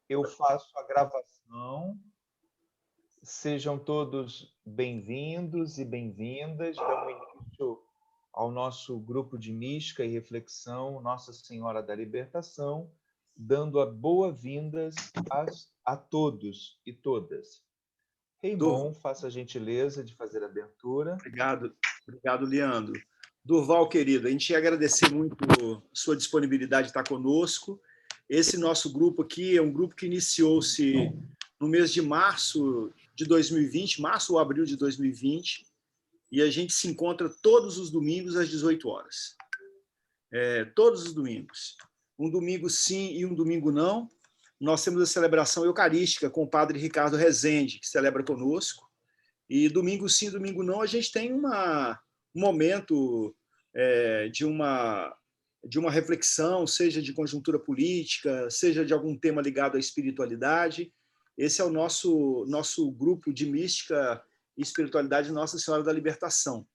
eu faço a gravação. Sejam todos bem-vindos e bem-vindas. Damos início ao nosso grupo de mística e reflexão Nossa Senhora da Libertação, dando as boas-vindas a todos e todas. Raymond, faça a gentileza de fazer a abertura. Obrigado, Leandro. Durval, querido, a gente ia agradecer muito a sua disponibilidade de estar conosco. Esse nosso grupo aqui é um grupo que iniciou-se no mês de março de 2020, março ou abril de 2020, e a gente se encontra todos os domingos às 18 horas. Todos os domingos. Um domingo sim e um domingo não. Nós temos a celebração eucarística com o padre Ricardo Rezende, que celebra conosco. E domingo sim, domingo não, a gente tem um momento de uma reflexão, seja de conjuntura política, seja de algum tema ligado à espiritualidade. Esse é o nosso grupo de mística e espiritualidade Nossa Senhora da Libertação,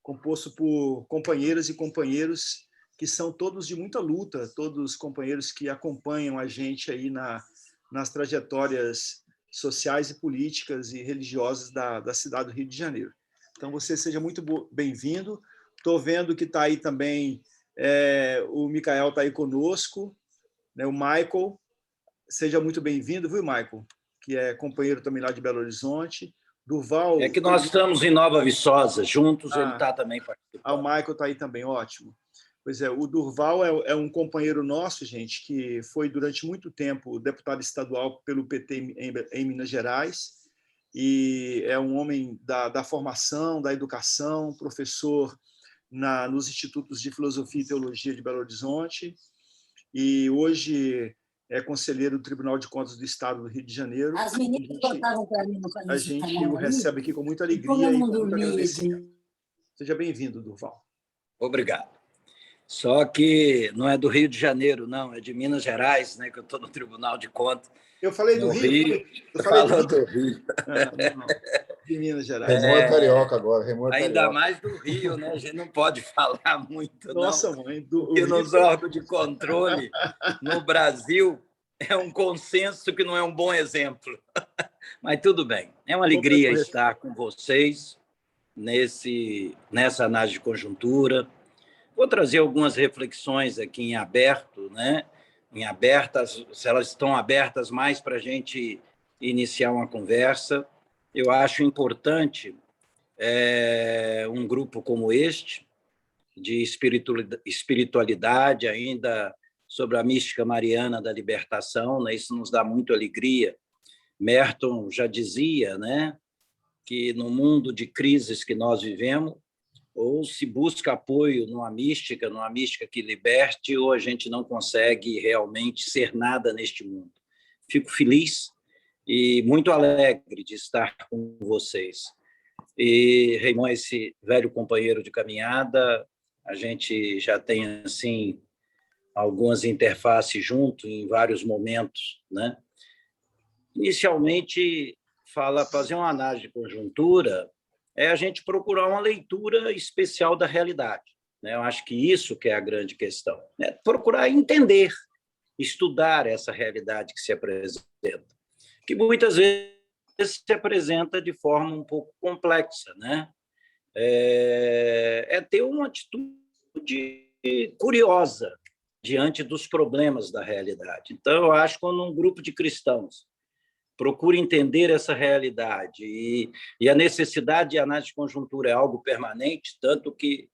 composto por companheiras e companheiros que são todos de muita luta, todos companheiros que acompanham a gente aí nas trajetórias sociais e políticas e religiosas da cidade do Rio de Janeiro. Então, você seja muito bem-vindo. Estou vendo que está aí também o Micael está aí conosco, né? O Michael, seja muito bem-vindo, viu, Michael? Que é companheiro também lá de Belo Horizonte. Durval... É que nós estamos em Nova Viçosa, juntos ele está também participando. O Michael está aí também, ótimo. Pois é, o Durval é um companheiro nosso, gente, que foi durante muito tempo deputado estadual pelo PT em Minas Gerais, e é um homem da formação, da educação, professor nos Institutos de Filosofia e Teologia de Belo Horizonte, e hoje é conselheiro do Tribunal de Contas do Estado do Rio de Janeiro. As meninas botavam para mim no A gente o recebe aqui com muita alegria e com muito agradecimento. Seja bem-vindo, Durval. Obrigado. Só que não é do Rio de Janeiro, não, é de Minas Gerais, né, que eu estou no Tribunal de Contas. Eu falei do Rio. Eu falei do Rio. Não. De Minas Gerais. Raymond é carioca agora. Raymond é ainda carioca. mais do Rio, né? A gente não pode falar muito, Nossa, não. mãe. Porque nos órgãos de controle, no Brasil, é um consenso que não é um bom exemplo. Mas tudo bem. É uma alegria estar com vocês nessa análise de conjuntura. Vou trazer algumas reflexões aqui em aberto, né? Em abertas, se elas estão abertas mais para a gente iniciar uma conversa. Eu acho importante um grupo como este, de espiritualidade, ainda sobre a mística mariana da libertação, né? Isso nos dá muita alegria. Merton já dizia, né, que no mundo de crises que nós vivemos, ou se busca apoio numa mística que liberte, ou a gente não consegue realmente ser nada neste mundo. Fico feliz e muito alegre de estar com vocês. E Raymond, esse velho companheiro de caminhada, a gente já tem assim algumas interfaces junto em vários momentos, né? Inicialmente, fazer uma análise de conjuntura é a gente procurar uma leitura especial da realidade, né? Eu acho que isso que é a grande questão, né? Procurar entender, estudar essa realidade que se apresenta, que muitas vezes se apresenta de forma um pouco complexa, né? É ter uma atitude curiosa diante dos problemas da realidade. Então, eu acho que quando um grupo de cristãos procura entender essa realidade e a necessidade de análise de conjuntura é algo permanente, tanto que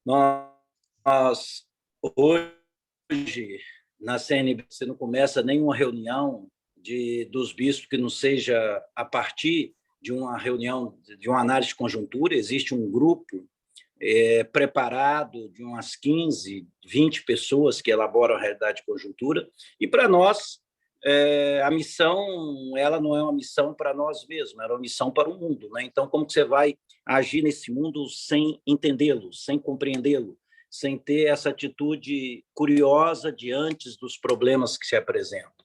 nós hoje, na CNB, você não começa nenhuma reunião dos bispos que não seja a partir de uma reunião, de uma análise de conjuntura. Existe um grupo preparado de umas 15, 20 pessoas que elaboram a realidade de conjuntura, e para nós, a missão ela não é uma missão para nós mesmos, ela é uma missão para o mundo, né? Então, como que você vai agir nesse mundo sem entendê-lo, sem compreendê-lo, sem ter essa atitude curiosa diante dos problemas que se apresentam?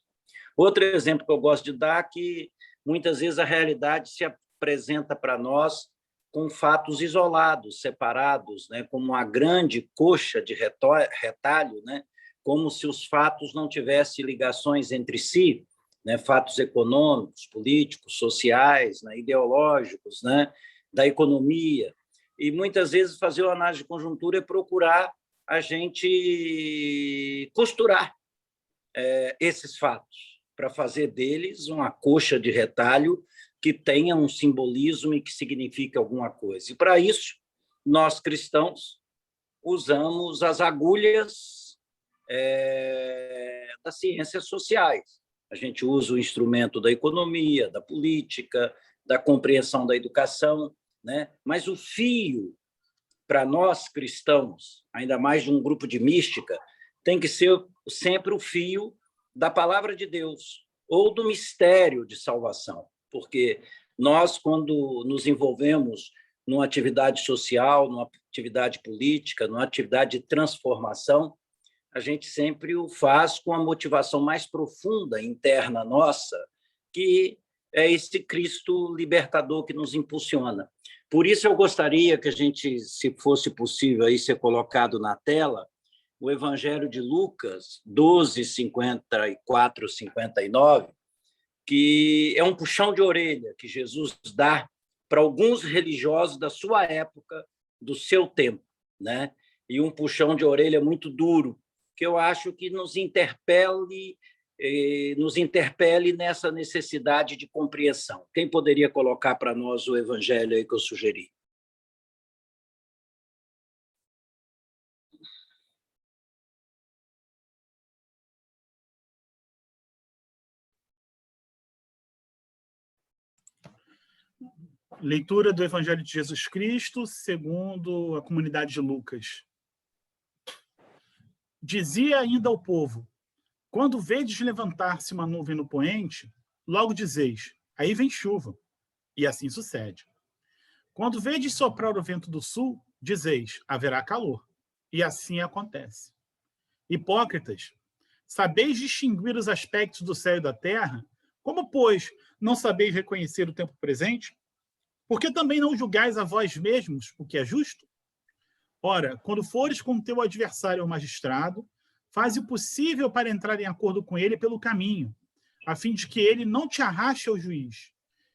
Outro exemplo que eu gosto de dar é que muitas vezes a realidade se apresenta para nós com fatos isolados, separados, né? Como uma grande coxa de retalho, né? Como se os fatos não tivessem ligações entre si né, fatos econômicos, políticos, sociais, né, ideológicos, né, da economia. E, muitas vezes, fazer uma análise de conjuntura é procurar a gente costurar esses fatos, para fazer deles uma coxa de retalho que tenha um simbolismo e que signifique alguma coisa. E, para isso, nós, cristãos, usamos as agulhas das ciências sociais. A gente usa o instrumento da economia, da política, da compreensão da educação, né? Mas o fio, para nós cristãos, ainda mais de um grupo de mística, tem que ser sempre o fio da palavra de Deus ou do mistério de salvação, porque nós, quando nos envolvemos numa atividade social, numa atividade política, numa atividade de transformação, a gente sempre o faz com a motivação mais profunda, interna nossa, que é esse Cristo libertador que nos impulsiona. Por isso, eu gostaria que a gente, se fosse possível, aí ser colocado na tela, o Evangelho de Lucas, 12, 54, 59, que é um puxão de orelha que Jesus dá para alguns religiosos da sua época, do seu tempo, né? E um puxão de orelha muito duro, que eu acho que nos interpele nessa necessidade de compreensão. Quem poderia colocar para nós o evangelho aí que eu sugeri? Leitura do Evangelho de Jesus Cristo, segundo a comunidade de Lucas. Dizia ainda ao povo: quando vedes levantar-se uma nuvem no poente, logo dizeis: aí vem chuva, e assim sucede. Quando vedes soprar o vento do sul, dizeis: haverá calor, e assim acontece. Hipócritas, sabeis distinguir os aspectos do céu e da terra? Como, pois, não sabeis reconhecer o tempo presente? Porque também não julgais a vós mesmos o que é justo? Ora, quando fores com teu adversário ao magistrado, faz o possível para entrar em acordo com ele pelo caminho, a fim de que ele não te arraste ao juiz,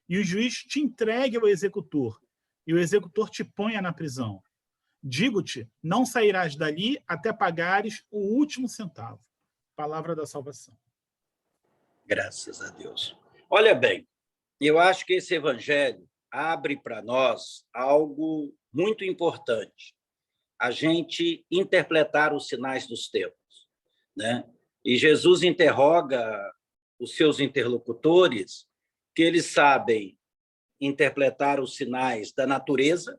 e o juiz te entregue ao executor, e o executor te ponha na prisão. Digo-te, não sairás dali até pagares o último centavo. Palavra da salvação. Graças a Deus. Olha bem, eu acho que esse evangelho abre para nós algo muito importante, a gente interpretar os sinais dos tempos, né? E Jesus interroga os seus interlocutores, que eles sabem interpretar os sinais da natureza,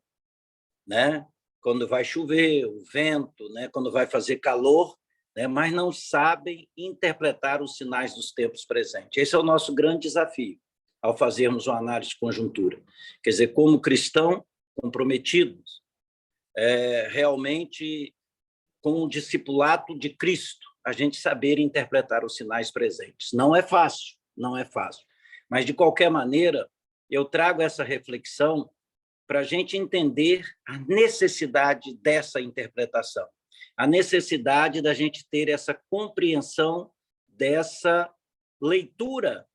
né? Quando vai chover, o vento, né? Quando vai fazer calor, né? Mas não sabem interpretar os sinais dos tempos presentes. Esse é o nosso grande desafio ao fazermos uma análise de conjuntura. Quer dizer, como cristão comprometidos, realmente com o discipulado de Cristo, a gente saber interpretar os sinais presentes. Não é fácil, não é fácil. Mas, de qualquer maneira, eu trago essa reflexão para a gente entender a necessidade dessa interpretação, a necessidade da gente ter essa compreensão dessa leitura,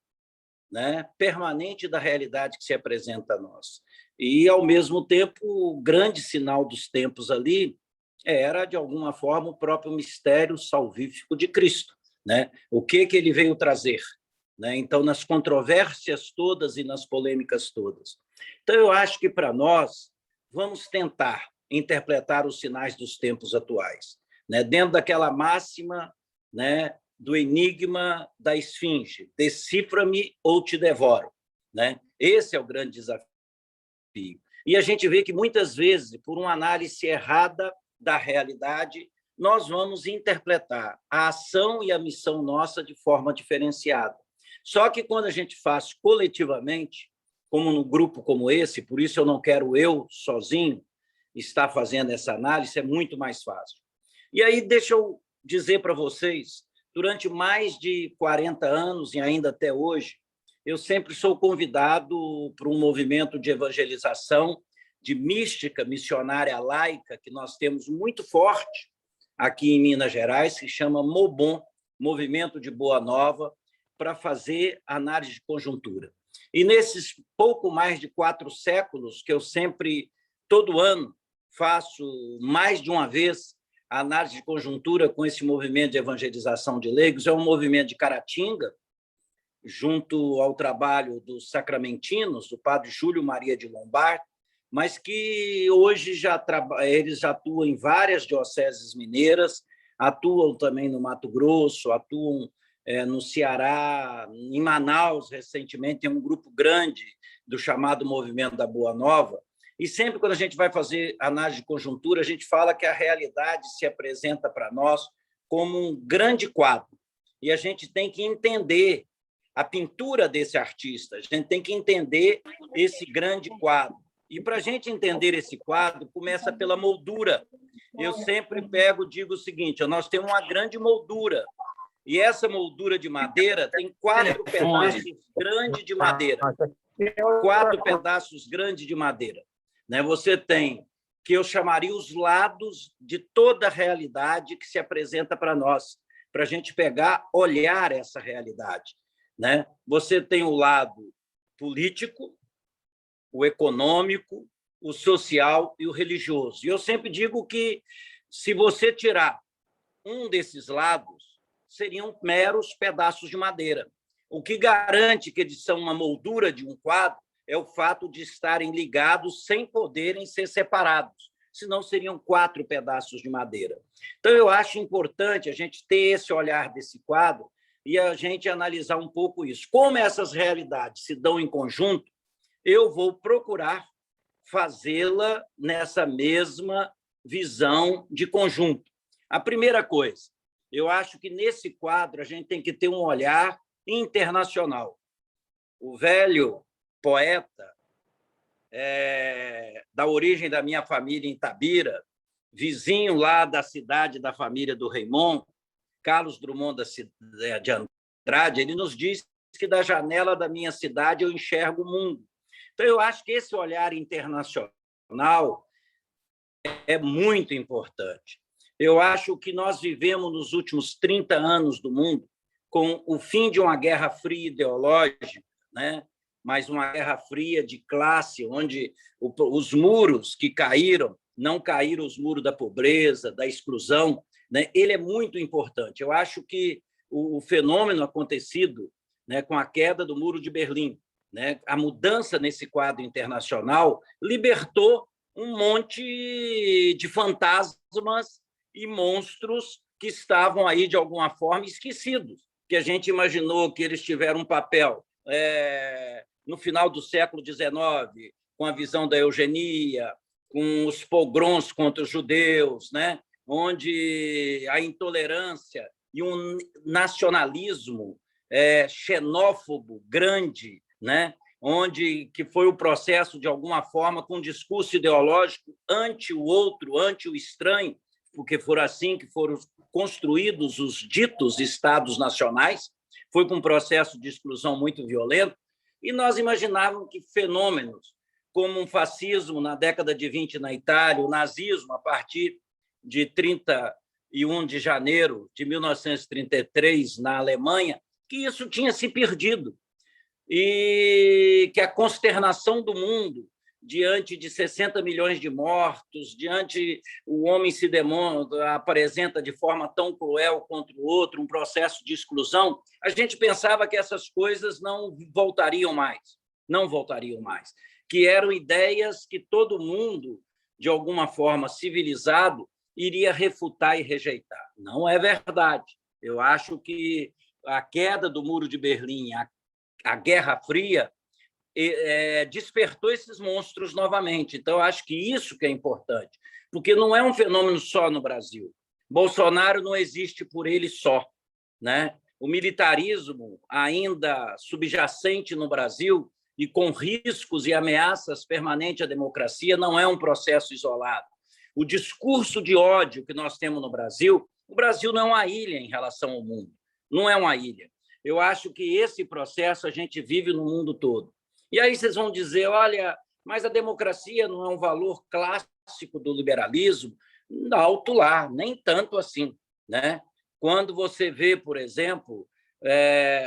né, permanente da realidade que se apresenta a nós. E, ao mesmo tempo, o grande sinal dos tempos ali era, de alguma forma, o próprio mistério salvífico de Cristo, né? O que ele veio trazer, né? Então, nas controvérsias todas e nas polêmicas todas. Então, eu acho que, para nós, vamos tentar interpretar os sinais dos tempos atuais, né? Dentro daquela máxima, né, do enigma da esfinge: decifra-me ou te devoro, né? Esse é o grande desafio. E a gente vê que, muitas vezes, por uma análise errada da realidade, nós vamos interpretar a ação e a missão nossa de forma diferenciada. Só que, quando a gente faz coletivamente, como num grupo como esse, por isso eu não quero eu, sozinho, estar fazendo essa análise, é muito mais fácil. E aí, deixa eu dizer para vocês, durante mais de 40 anos e ainda até hoje, eu sempre sou convidado para um movimento de evangelização, de mística missionária laica, que nós temos muito forte aqui em Minas Gerais, que se chama MOBON, Movimento de Boa Nova, para fazer análise de conjuntura. E nesses pouco mais de 4 séculos, que eu sempre, todo ano, faço mais de uma vez a análise de conjuntura com esse movimento de evangelização de leigos, é um movimento de Caratinga, junto ao trabalho dos sacramentinos, do padre Júlio Maria de Lombardi, mas que hoje eles já atuam em várias dioceses mineiras, atuam também no Mato Grosso, atuam no Ceará, em Manaus, recentemente, tem um grupo grande do chamado Movimento da Boa Nova, e sempre quando a gente vai fazer análise de conjuntura, a gente fala que a realidade se apresenta para nós como um grande quadro, e a gente tem que entender a pintura desse artista, a gente tem que entender esse grande quadro. E para a gente entender esse quadro, começa pela moldura. Eu sempre digo o seguinte, nós temos uma grande moldura, e essa moldura de madeira tem 4 pedaços grandes de madeira. 4 pedaços grandes de madeira. Você tem, que eu chamaria os lados de toda a realidade que se apresenta para nós, para a gente olhar essa realidade. Você tem o lado político, o econômico, o social e o religioso. E eu sempre digo que, se você tirar um desses lados, seriam meros pedaços de madeira. O que garante que eles são uma moldura de um quadro é o fato de estarem ligados sem poderem ser separados, senão seriam 4 pedaços de madeira. Então, eu acho importante a gente ter esse olhar desse quadro e a gente analisar um pouco isso. Como essas realidades se dão em conjunto, eu vou procurar fazê-la nessa mesma visão de conjunto. A primeira coisa, eu acho que nesse quadro a gente tem que ter um olhar internacional. O velho poeta, da origem da minha família em Itabira, vizinho lá da cidade da família do Raymond, Carlos Drummond de Andrade, ele nos diz que da janela da minha cidade eu enxergo o mundo. Então, eu acho que esse olhar internacional é muito importante. Eu acho que nós vivemos nos últimos 30 anos do mundo com o fim de uma guerra fria ideológica, mas uma guerra fria de classe, onde os muros que caíram, não caíram os muros da pobreza, da exclusão, ele é muito importante. Eu acho que o fenômeno acontecido com a queda do Muro de Berlim, a mudança nesse quadro internacional, libertou um monte de fantasmas e monstros que estavam aí, de alguma forma, esquecidos, que a gente imaginou que eles tiveram um papel no final do século XIX, com a visão da eugenia, com os pogroms contra os judeus, onde a intolerância e um nacionalismo xenófobo grande, onde que foi o processo, de alguma forma, com um discurso ideológico anti o outro, anti o estranho, porque foram assim que foram construídos os ditos estados nacionais, foi com um processo de exclusão muito violento, e nós imaginávamos que fenômenos como um fascismo na década de 20 na Itália, o nazismo a partir de 31 de janeiro de 1933 na Alemanha, que isso tinha se perdido, e que a consternação do mundo diante de 60 milhões de mortos, diante o homem se apresenta de forma tão cruel contra o outro, um processo de exclusão, a gente pensava que essas coisas não voltariam mais, que eram ideias que todo mundo, de alguma forma civilizado, iria refutar e rejeitar. Não é verdade. Eu acho que a queda do Muro de Berlim, a Guerra Fria, despertou esses monstros novamente. Então, eu acho que isso que é importante, porque não é um fenômeno só no Brasil. Bolsonaro não existe por ele só, O militarismo, ainda subjacente no Brasil e com riscos e ameaças permanentes à democracia, não é um processo isolado. O discurso de ódio que nós temos no Brasil, o Brasil não é uma ilha em relação ao mundo, não é uma ilha. Eu acho que esse processo a gente vive no mundo todo. E aí vocês vão dizer, olha, mas a democracia não é um valor clássico do liberalismo? Alto lá, nem tanto assim, Quando você vê, por exemplo,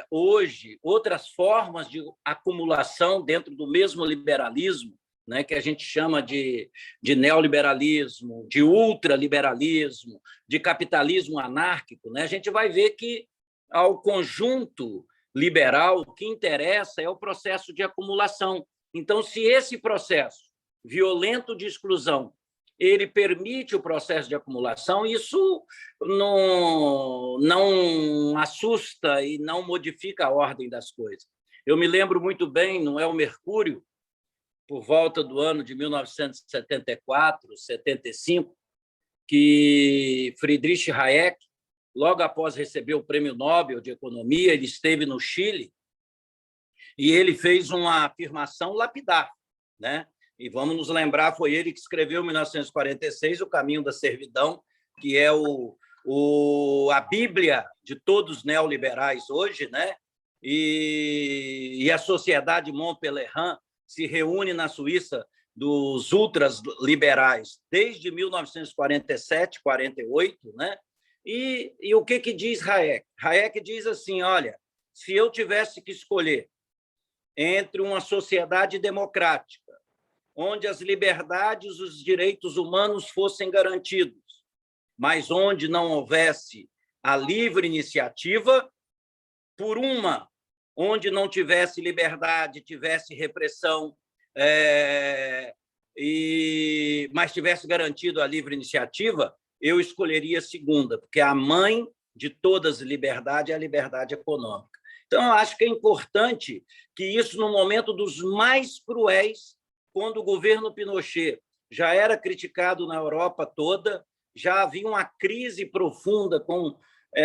hoje outras formas de acumulação dentro do mesmo liberalismo, né, que a gente chama de neoliberalismo, de ultraliberalismo, de capitalismo anárquico, né? A gente vai ver que ao conjunto liberal o que interessa é o processo de acumulação. Então, se esse processo violento de exclusão ele permite o processo de acumulação, isso não assusta e não modifica a ordem das coisas. Eu me lembro muito bem, não é o Mercúrio, por volta do ano de 1974, 75, que Friedrich Hayek, logo após receber o Prêmio Nobel de Economia, ele esteve no Chile e ele fez uma afirmação lapidar, né? E vamos nos lembrar, foi ele que escreveu, em 1946, O Caminho da Servidão, que é a Bíblia de todos os neoliberais hoje, né? E a Sociedade Mont-Pelerin se reúne na Suíça dos ultraliberais desde 1947, 48, né? E o que diz Hayek? Hayek diz assim, olha, se eu tivesse que escolher entre uma sociedade democrática, onde as liberdades e os direitos humanos fossem garantidos, mas onde não houvesse a livre iniciativa, por uma onde não tivesse liberdade, tivesse repressão, mas tivesse garantido a livre iniciativa, eu escolheria a segunda, porque a mãe de todas as liberdades é a liberdade econômica. Então, eu acho que é importante que isso, no momento dos mais cruéis, quando o governo Pinochet já era criticado na Europa toda, já havia uma crise profunda com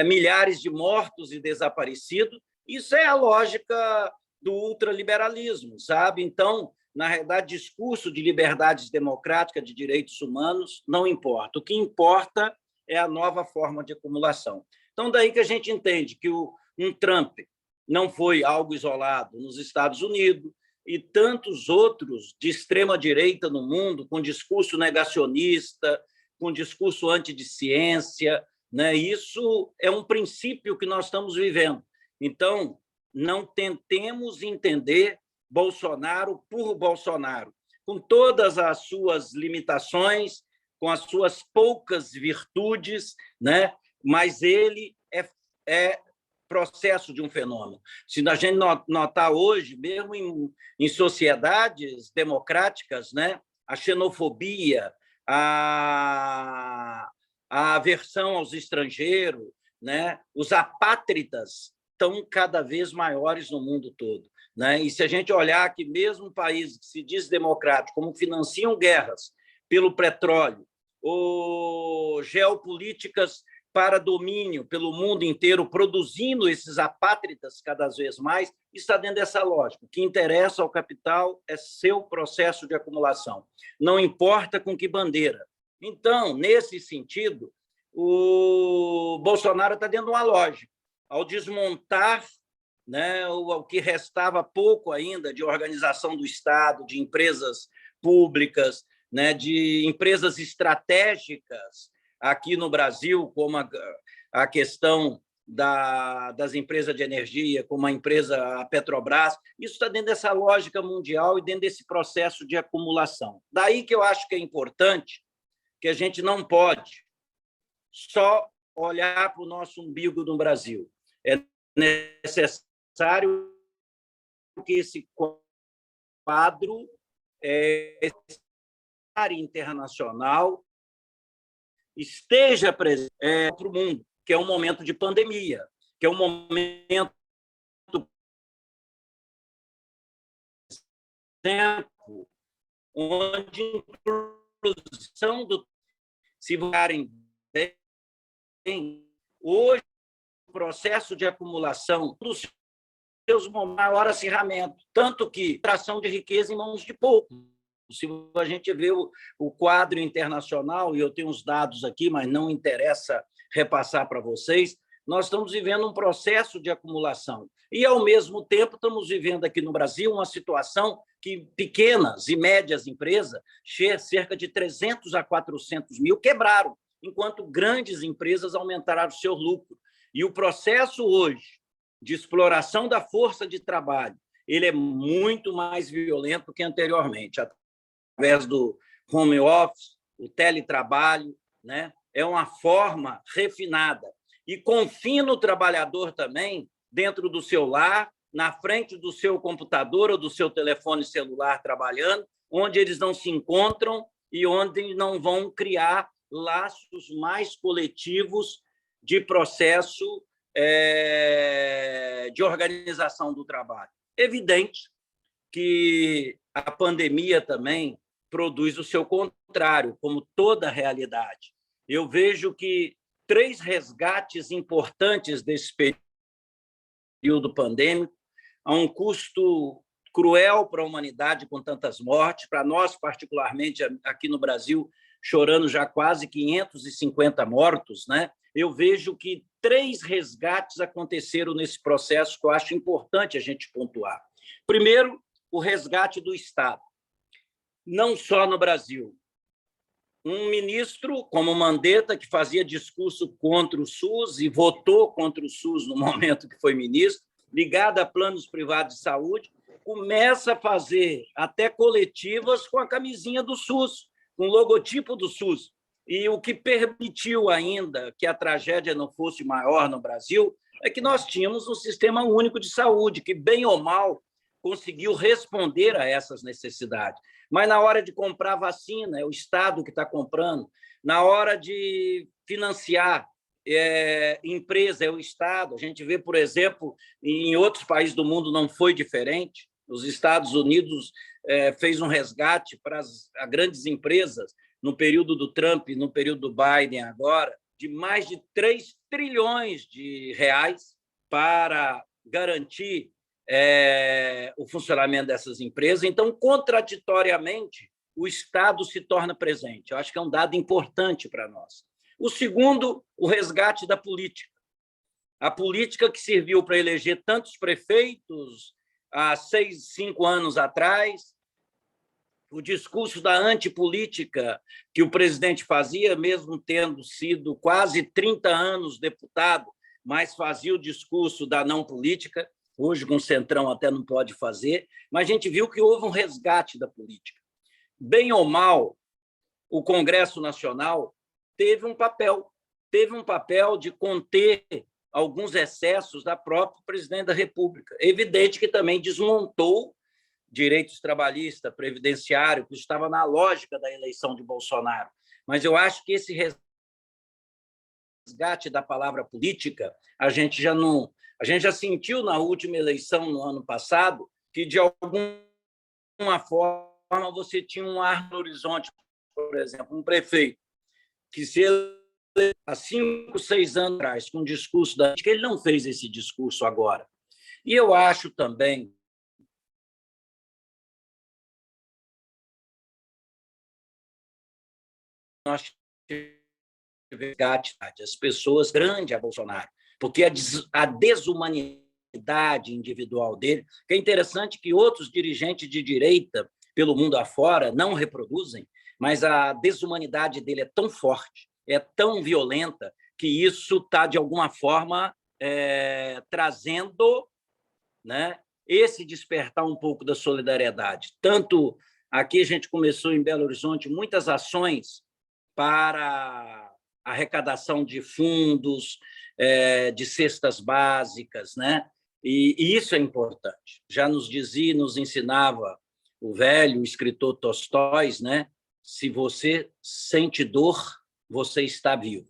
milhares de mortos e desaparecidos, isso é a lógica do ultraliberalismo, sabe? Então, na realidade, discurso de liberdades democráticas, de direitos humanos, não importa. O que importa é a nova forma de acumulação. Então, daí que a gente entende que um Trump não foi algo isolado nos Estados Unidos e tantos outros de extrema-direita no mundo, com discurso negacionista, com discurso anti-ciência, né? Isso é um princípio que nós estamos vivendo. Então, não tentemos entender Bolsonaro por Bolsonaro, com todas as suas limitações, com as suas poucas virtudes, né? Mas ele é processo de um fenômeno. Se a gente notar hoje, mesmo em sociedades democráticas, né? A xenofobia, a aversão aos estrangeiros, né? Os apátridas estão cada vez maiores no mundo todo, né? E se a gente olhar que mesmo países que se diz democrático, como financiam guerras pelo petróleo, ou geopolíticas para domínio pelo mundo inteiro, produzindo esses apátridas cada vez mais, está dentro dessa lógica. O que interessa ao capital é seu processo de acumulação. Não importa com que bandeira. Então, nesse sentido, o Bolsonaro está dentro de uma lógica. Ao desmontar, né, o que restava pouco ainda de organização do Estado, de empresas públicas, né, de empresas estratégicas, aqui no Brasil, como a questão das empresas de energia, como a empresa a Petrobras, isso está dentro dessa lógica mundial e dentro desse processo de acumulação. Daí que eu acho que é importante que a gente não pode só olhar para o nosso umbigo no Brasil. É necessário que esse quadro internacional esteja presente para o mundo, que é um momento de pandemia, que é um momento onde a inclusão se varem bem, hoje o processo de acumulação dos seus maior acirramento, tanto que tração de riqueza em mãos de poucos. Se a gente vê o quadro internacional, e eu tenho os dados aqui, mas não interessa repassar para vocês, nós estamos vivendo um processo de acumulação. E, ao mesmo tempo, estamos vivendo aqui no Brasil uma situação que pequenas e médias empresas, cerca de 300 a 400 mil, quebraram, enquanto grandes empresas aumentaram o seu lucro. E o processo hoje de exploração da força de trabalho, ele é muito mais violento que anteriormente, através do home office, o teletrabalho, né? É uma forma refinada e confina o trabalhador também dentro do seu lar, na frente do seu computador ou do seu telefone celular trabalhando, onde eles não se encontram e onde não vão criar laços mais coletivos de processo de organização do trabalho. Evidente que a pandemia também produz o seu contrário, como toda realidade. Eu vejo que 3 resgates importantes desse período pandêmico, a um custo cruel para a humanidade com tantas mortes, para nós, particularmente, aqui no Brasil, chorando já quase 550 mortos, né? Eu vejo que 3 resgates aconteceram nesse processo que eu acho importante a gente pontuar. Primeiro, o resgate do Estado. Não só no Brasil. Um ministro, como Mandetta, que fazia discurso contra o SUS e votou contra o SUS no momento que foi ministro, ligado a planos privados de saúde, começa a fazer até coletivas com a camisinha do SUS, com o logotipo do SUS. E o que permitiu ainda que a tragédia não fosse maior no Brasil é que nós tínhamos um sistema único de saúde, que, bem ou mal, conseguiu responder a essas necessidades. Mas, na hora de comprar vacina, é o Estado que está comprando. Na hora de financiar empresa, é o Estado. A gente vê, por exemplo, em outros países do mundo não foi diferente. Os Estados Unidos fez um resgate para as grandes empresas, no período do Trump, no período do Biden agora, de mais de 3 trilhões de reais para garantir o funcionamento dessas empresas. Então, contraditoriamente, o Estado se torna presente. Eu acho que é um dado importante para nós. O segundo, o resgate da política. A política que serviu para eleger tantos prefeitos há 5 anos atrás, o discurso da antipolítica que o presidente fazia, mesmo tendo sido quase 30 anos deputado, mas fazia o discurso da não política. Hoje, com o Centrão, até não pode fazer, mas a gente viu que houve um resgate da política. Bem ou mal, o Congresso Nacional teve um papel de conter alguns excessos da própria presidente da República. É evidente que também desmontou direitos trabalhistas, previdenciário, que estava na lógica da eleição de Bolsonaro. Mas eu acho que esse resgate da palavra política, a gente já sentiu na última eleição, no ano passado, que, de alguma forma, você tinha um ar no horizonte, por exemplo, um prefeito, que se há 5, 6 anos atrás, com um discurso da política, ele não fez esse discurso agora. E eu acho também nós tivemos as pessoas grande a Bolsonaro, porque a desumanidade individual dele, que é interessante que outros dirigentes de direita pelo mundo afora não reproduzem, mas a desumanidade dele é tão forte, é tão violenta, que isso está, de alguma forma, trazendo, né, esse despertar um pouco da solidariedade. Tanto aqui a gente começou em Belo Horizonte muitas ações para arrecadação de fundos, de cestas básicas, né? E isso é importante. Já nos dizia, nos ensinava o velho escritor Tolstói, né? Se você sente dor, você está vivo.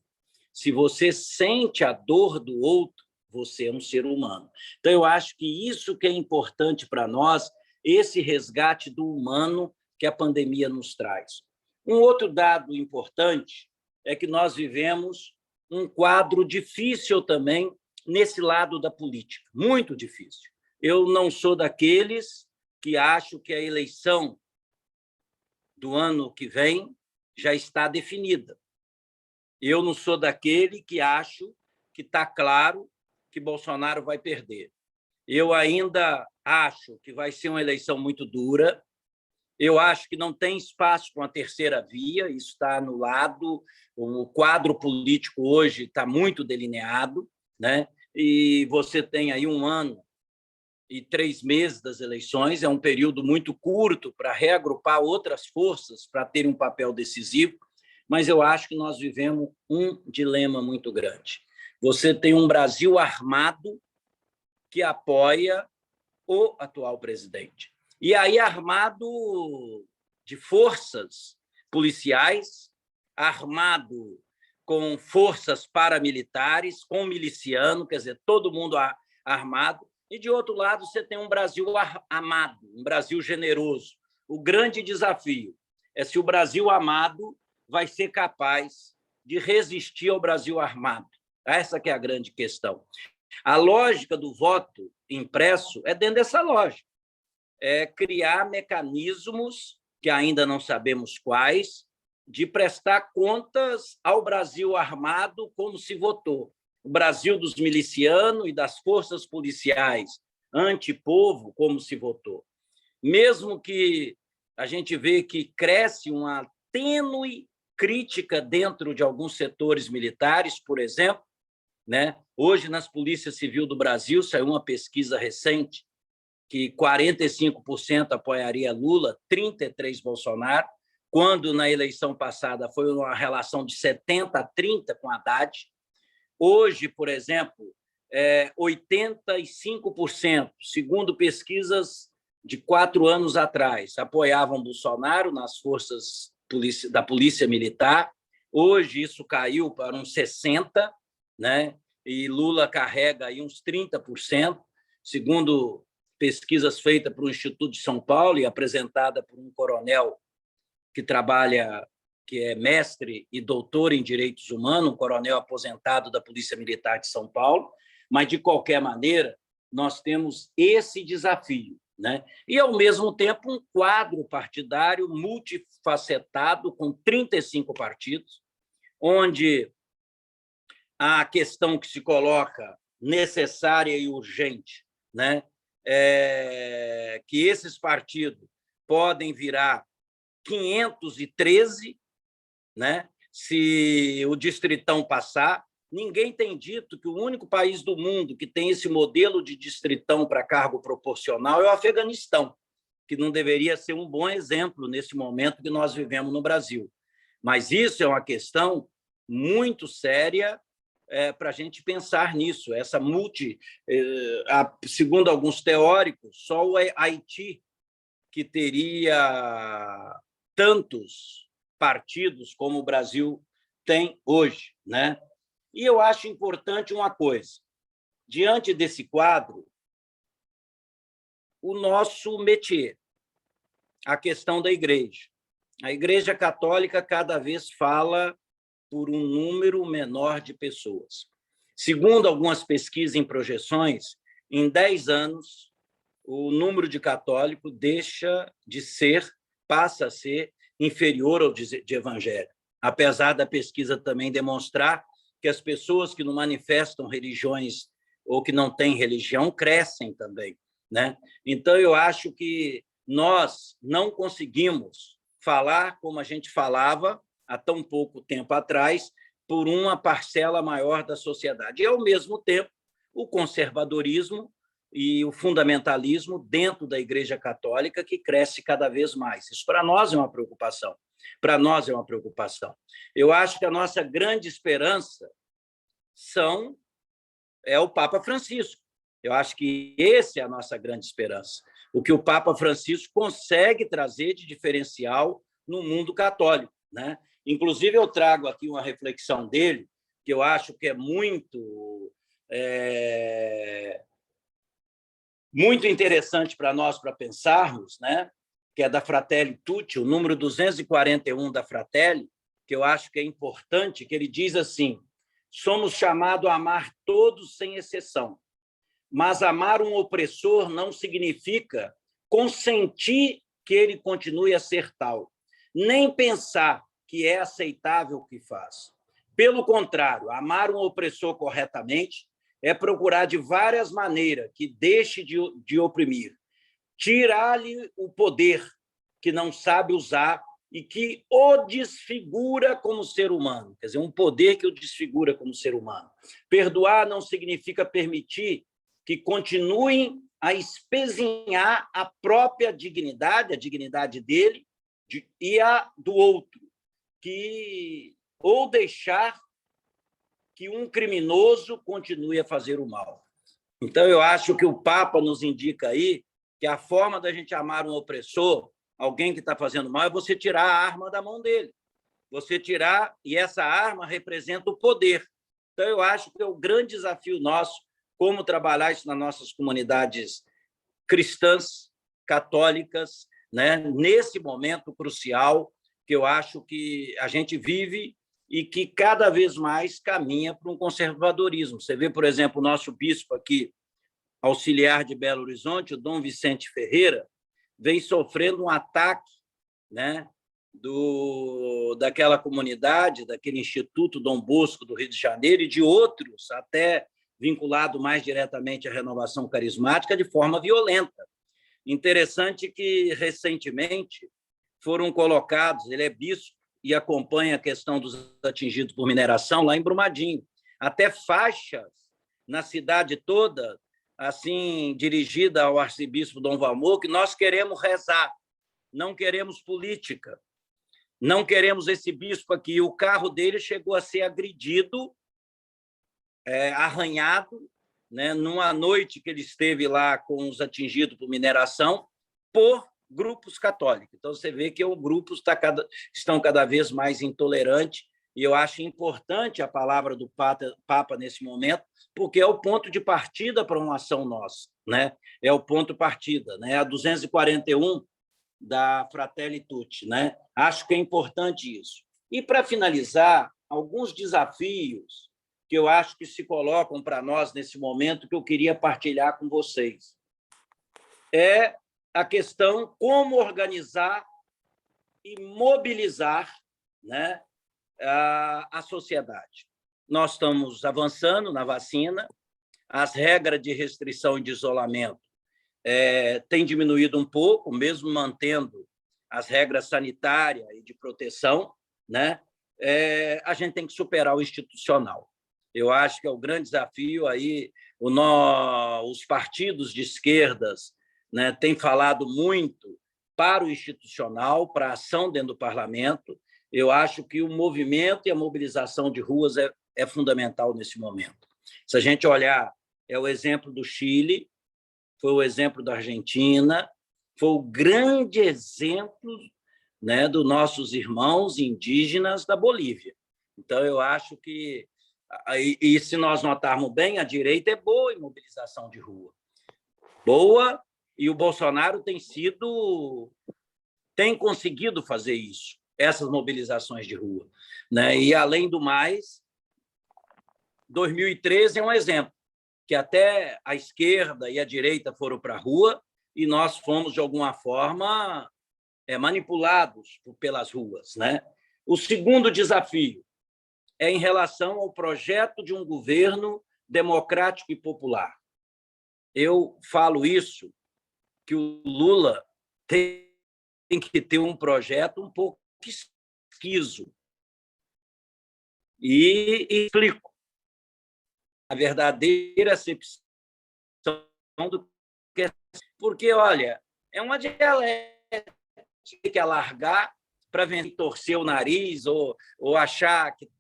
Se você sente a dor do outro, você é um ser humano. Então, eu acho que isso que é importante para nós, esse resgate do humano que a pandemia nos traz. Um outro dado importante é que nós vivemos um quadro difícil também nesse lado da política, muito difícil. Eu não sou daqueles que acham que a eleição do ano que vem já está definida. Eu não sou daquele que acho que está claro que Bolsonaro vai perder. Eu ainda acho que vai ser uma eleição muito dura. Eu acho que não tem espaço para uma terceira via, isso está anulado. O quadro político hoje está muito delineado, né? e você tem aí 1 ano e 3 meses das eleições, é um período muito curto para reagrupar outras forças para ter um papel decisivo, mas eu acho que nós vivemos um dilema muito grande. Você tem um Brasil armado que apoia o atual presidente. E aí armado de forças policiais, armado com forças paramilitares, com miliciano, quer dizer, todo mundo armado. E, de outro lado, você tem um Brasil amado, um Brasil generoso. O grande desafio é se o Brasil amado vai ser capaz de resistir ao Brasil armado. Essa que é a grande questão. A lógica do voto impresso é dentro dessa lógica. É criar mecanismos, que ainda não sabemos quais, de prestar contas ao Brasil armado como se votou. O Brasil dos milicianos e das forças policiais antipovo, como se votou. Mesmo que a gente vê que cresce uma tênue crítica dentro de alguns setores militares, por exemplo, né? Hoje, nas polícias civil do Brasil, saiu uma pesquisa recente que 45% apoiaria Lula, 33% Bolsonaro, quando na eleição passada foi uma relação de 70-30 com Haddad. Hoje, por exemplo, 85%, segundo pesquisas de 4 anos atrás, apoiavam Bolsonaro nas forças da Polícia Militar. Hoje isso caiu para uns 60%, né? E Lula carrega aí uns 30%, segundo pesquisas feitas para o Instituto de São Paulo e apresentada por um coronel que trabalha, que é mestre e doutor em direitos humanos, um coronel aposentado da Polícia Militar de São Paulo. Mas, de qualquer maneira, nós temos esse desafio, né? E, ao mesmo tempo, um quadro partidário multifacetado, com 35 partidos, onde a questão que se coloca necessária e urgente, né? Que esses partidos podem virar 513, né? Se o Distritão passar. Ninguém tem dito que o único país do mundo que tem esse modelo de distritão para cargo proporcional é o Afeganistão, que não deveria ser um bom exemplo nesse momento que nós vivemos no Brasil. Mas isso é uma questão muito séria para a gente pensar nisso. Essa segundo alguns teóricos, só o Haiti, que teria tantos partidos como o Brasil tem hoje, né? E eu acho importante uma coisa. Diante desse quadro, o nosso métier, a questão da igreja. A Igreja Católica cada vez fala por um número menor de pessoas. Segundo algumas pesquisas em projeções, em 10 anos, o número de católicos deixa de ser, passa a ser inferior ao de evangélico. Apesar da pesquisa também demonstrar que as pessoas que não manifestam religiões ou que não têm religião crescem também, né? Então, eu acho que nós não conseguimos falar como a gente falava há tão pouco tempo atrás por uma parcela maior da sociedade. E, ao mesmo tempo, o conservadorismo e o fundamentalismo dentro da Igreja Católica, que cresce cada vez mais. Isso, para nós, é uma preocupação. Para nós, é uma preocupação. Eu acho que a nossa grande esperança é o Papa Francisco. Eu acho que essa é a nossa grande esperança. O que o Papa Francisco consegue trazer de diferencial no mundo católico, né? Inclusive, eu trago aqui uma reflexão dele, que eu acho que é muito interessante para nós, para pensarmos, né? Que é da Fratelli Tutti, o número 241 da Fratelli, que eu acho que é importante, que ele diz assim: somos chamados a amar todos sem exceção, mas amar um opressor não significa consentir que ele continue a ser tal, nem pensar que é aceitável o que faz. Pelo contrário, amar um opressor corretamente é procurar de várias maneiras que deixe de oprimir, tirar-lhe o poder que não sabe usar e que o desfigura como ser humano, quer dizer, um poder que o desfigura como ser humano. Perdoar não significa permitir que continuem a espezinhar a própria dignidade, a dignidade dele e a do outro, ou deixar que um criminoso continue a fazer o mal. Então, eu acho que o Papa nos indica aí que a forma da gente amar um opressor, alguém que está fazendo mal, é você tirar a arma da mão dele. Você tirar, e essa arma representa o poder. Então, eu acho que é o grande desafio nosso, como trabalhar isso nas nossas comunidades cristãs, católicas, né? Nesse momento crucial que eu acho que a gente vive e que cada vez mais caminha para um conservadorismo. Você vê, por exemplo, o nosso bispo aqui, auxiliar de Belo Horizonte, o Dom Vicente Ferreira, vem sofrendo um ataque, né, daquela comunidade, daquele Instituto Dom Bosco do Rio de Janeiro e de outros, até vinculado mais diretamente à renovação carismática, de forma violenta. Interessante que, recentemente, foram colocados, ele é bispo e acompanha a questão dos atingidos por mineração lá em Brumadinho, até faixas na cidade toda, assim, dirigida ao arcebispo Dom Valmor, que nós queremos rezar, não queremos política, não queremos esse bispo aqui. O carro dele chegou a ser agredido, arranhado, né, numa noite que ele esteve lá com os atingidos por mineração, por grupos católicos. Então, você vê que os grupos estão cada vez mais intolerantes, e eu acho importante a palavra do Papa nesse momento, porque é o ponto de partida para uma ação nossa, né? É o ponto de partida, né? A 241 da Fratelli Tutti, né? Acho que é importante isso. E, para finalizar, alguns desafios que eu acho que se colocam para nós nesse momento, que eu queria partilhar com vocês. É a questão como organizar e mobilizar, né, a sociedade. Nós estamos avançando na vacina, as regras de restrição e de isolamento têm diminuído um pouco, mesmo mantendo as regras sanitárias e de proteção, né? A gente tem que superar o institucional. Eu acho que é o grande desafio aí. Os partidos de esquerdas, né, têm falado muito para o institucional, para a ação dentro do parlamento. Eu acho que o movimento e a mobilização de ruas é fundamental nesse momento. Se a gente olhar, é o exemplo do Chile, foi o exemplo da Argentina, foi o grande exemplo, né, dos nossos irmãos indígenas da Bolívia. Então, eu acho que, e se nós notarmos bem, a direita é boa em mobilização de rua. Boa, e o Bolsonaro tem conseguido fazer isso, essas mobilizações de rua, né? E, além do mais, 2013 é um exemplo, que até a esquerda e a direita foram para a rua e nós fomos, de alguma forma, manipulados pelas ruas, né? O segundo desafio é em relação ao projeto de um governo democrático e popular. Eu falo isso, que o Lula tem que ter um projeto um pouco esquizo. E explico a verdadeira acepção do que é. Porque, olha, é uma dialética que alargar para torcer o nariz ou achar que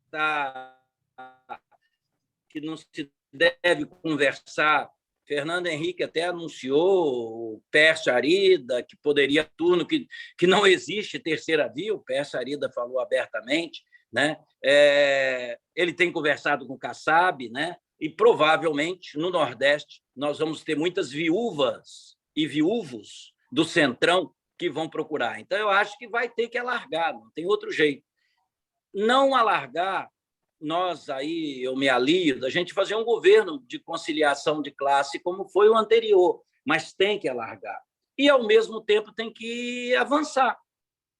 não se deve conversar. Fernando Henrique até anunciou o Pércio Arida, que poderia turno, que não existe terceira via, o Pércio Arida falou abertamente, né? Ele tem conversado com o Kassab, né? E provavelmente no Nordeste nós vamos ter muitas viúvas e viúvos do Centrão que vão procurar. Então, eu acho que vai ter que alargar, não tem outro jeito. Não alargar, nós aí, eu me alio, da gente fazer um governo de conciliação de classe como foi o anterior, mas tem que alargar. E, ao mesmo tempo, tem que avançar.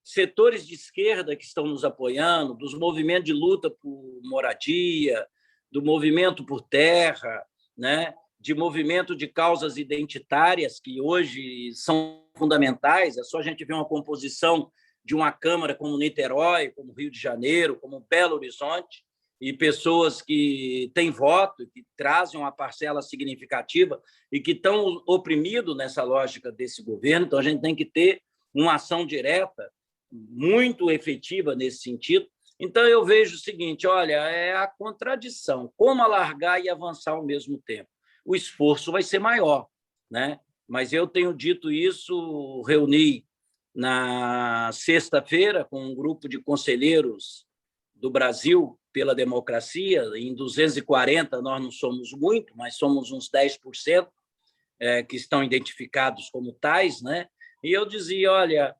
Setores de esquerda que estão nos apoiando, dos movimentos de luta por moradia, do movimento por terra, né? De movimento de causas identitárias que hoje são fundamentais. É só a gente ver uma composição de uma Câmara como Niterói, como Rio de Janeiro, como Belo Horizonte, e pessoas que têm voto, que trazem uma parcela significativa e que estão oprimidos nessa lógica desse governo. Então, a gente tem que ter uma ação direta muito efetiva nesse sentido. Então, eu vejo o seguinte, olha, é a contradição, como alargar e avançar ao mesmo tempo. O esforço vai ser maior, né? Mas eu tenho dito isso, reuni na sexta-feira com um grupo de conselheiros do Brasil pela democracia, em 240 nós não somos muito, mas somos uns 10% que estão identificados como tais, né? E eu dizia, olha,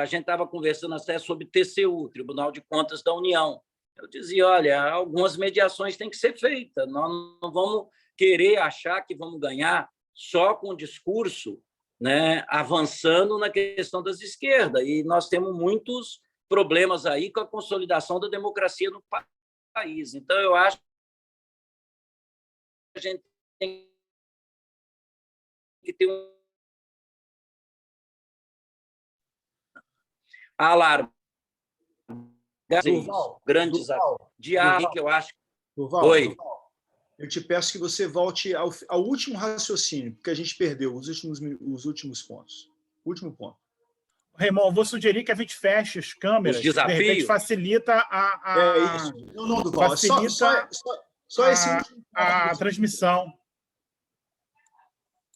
a gente estava conversando até sobre TCU, Tribunal de Contas da União. Eu dizia, olha, algumas mediações têm que ser feitas, nós não vamos querer achar que vamos ganhar só com o discurso, né, avançando na questão das esquerdas, e nós temos muitos problemas aí com a consolidação da democracia no país. Então, eu acho que a gente tem que ter alarme grandes diálogos que eu acho. Durval, Oi. Eu te peço que você volte ao último raciocínio, porque a gente perdeu os últimos pontos. Último ponto. Raimon, vou sugerir que a gente feche as câmeras. Os desafios. De repente facilita É isso. Não, Durval. Facilita só esse último ponto. A transmissão.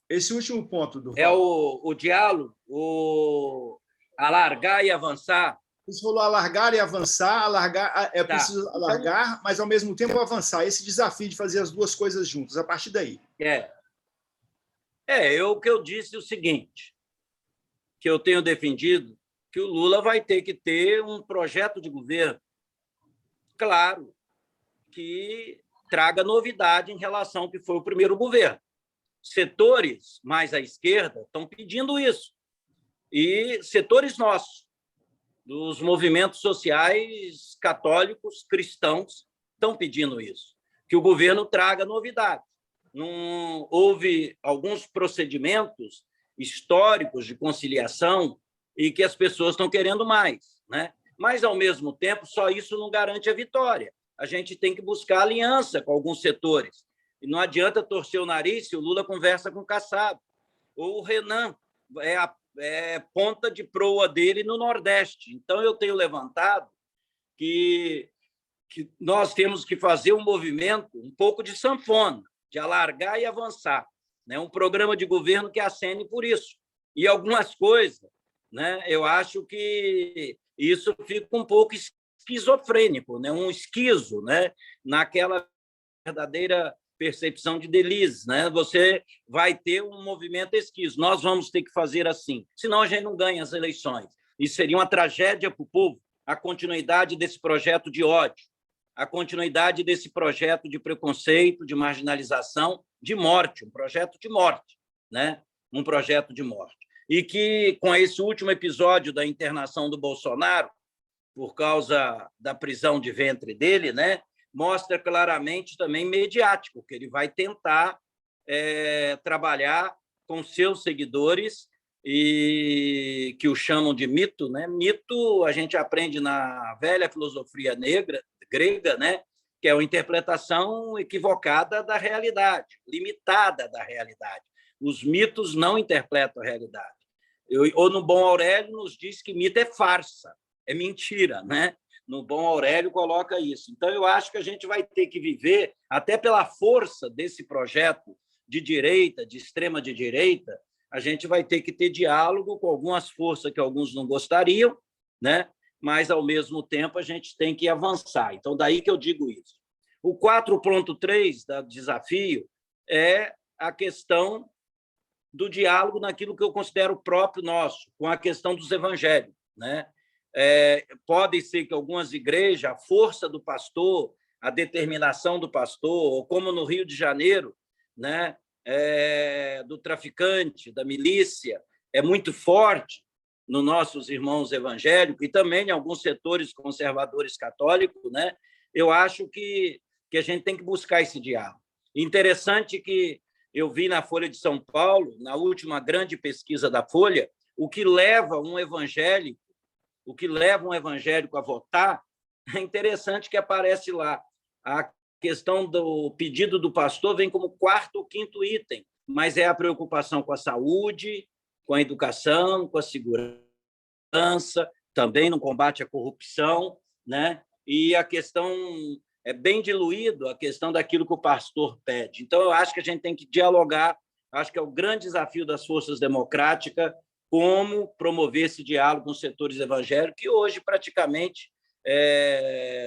Esse último ponto, Durval. É o diálogo, o alargar e avançar. Você falou alargar e avançar, preciso alargar, mas ao mesmo tempo avançar. Esse desafio de fazer as duas coisas juntas, a partir daí. O que eu disse é o seguinte, que eu tenho defendido que o Lula vai ter que ter um projeto de governo, claro, que traga novidade em relação ao que foi o primeiro governo. Setores mais à esquerda estão pedindo isso, e setores nossos, dos movimentos sociais católicos, cristãos, estão pedindo isso, que o governo traga novidade. Não houve alguns procedimentos históricos de conciliação e que as pessoas estão querendo mais, né? Mas, ao mesmo tempo, só isso não garante a vitória. A gente tem que buscar aliança com alguns setores. E não adianta torcer o nariz se o Lula conversa com o Kassab. Ou o Renan é ponta de proa dele no Nordeste. Então, eu tenho levantado que nós temos que fazer um movimento um pouco de sanfona, de alargar e avançar, né? Um programa de governo que acene por isso. E algumas coisas, né? Eu acho que isso fica um pouco esquizofrênico, né? Um esquizo, né? Naquela verdadeira percepção de Deleuze, né? Você vai ter um movimento esquizo. Nós vamos ter que fazer assim, senão a gente não ganha as eleições. Isso seria uma tragédia para o povo, a continuidade desse projeto de ódio, a continuidade desse projeto de preconceito, de marginalização, de morte, um projeto de morte, né? Um projeto de morte. E que, com esse último episódio da internação do Bolsonaro, por causa da prisão de ventre dele, né? Mostra claramente também mediático, que ele vai tentar trabalhar com seus seguidores e que o chamam de mito, né? Mito a gente aprende na velha filosofia grega, né? Que é uma interpretação equivocada da realidade, limitada da realidade. Os mitos não interpretam a realidade. Ou no Bom Aurélio nos diz que mito é farsa, é mentira, né? No Bom Aurélio coloca isso. Então, eu acho que a gente vai ter que viver, até pela força desse projeto de direita, de extrema de direita, a gente vai ter que ter diálogo com algumas forças que alguns não gostariam, né? Mas, ao mesmo tempo, a gente tem que avançar. Então, daí que eu digo isso. O 4.3 do desafio é a questão do diálogo naquilo que eu considero próprio nosso, com a questão dos evangelhos, né? Pode ser que algumas igrejas, a força do pastor, a determinação do pastor, como no Rio de Janeiro, né, do traficante, da milícia, é muito forte nos nossos irmãos evangélicos e também em alguns setores conservadores católicos, né? Eu acho que a gente tem que buscar esse diálogo. Interessante que eu vi na Folha de São Paulo, na última grande pesquisa da Folha, o que leva um evangélico, o que leva um evangélico a votar, é interessante que aparece lá. A questão do pedido do pastor vem como quarto ou quinto item, mas é a preocupação com a saúde, com a educação, com a segurança, também no combate à corrupção, né? E a questão é bem diluído, a questão daquilo que o pastor pede. Então, eu acho que a gente tem que dialogar, acho que é o grande desafio das forças democráticas, como promover esse diálogo com os setores evangélicos, que hoje, praticamente,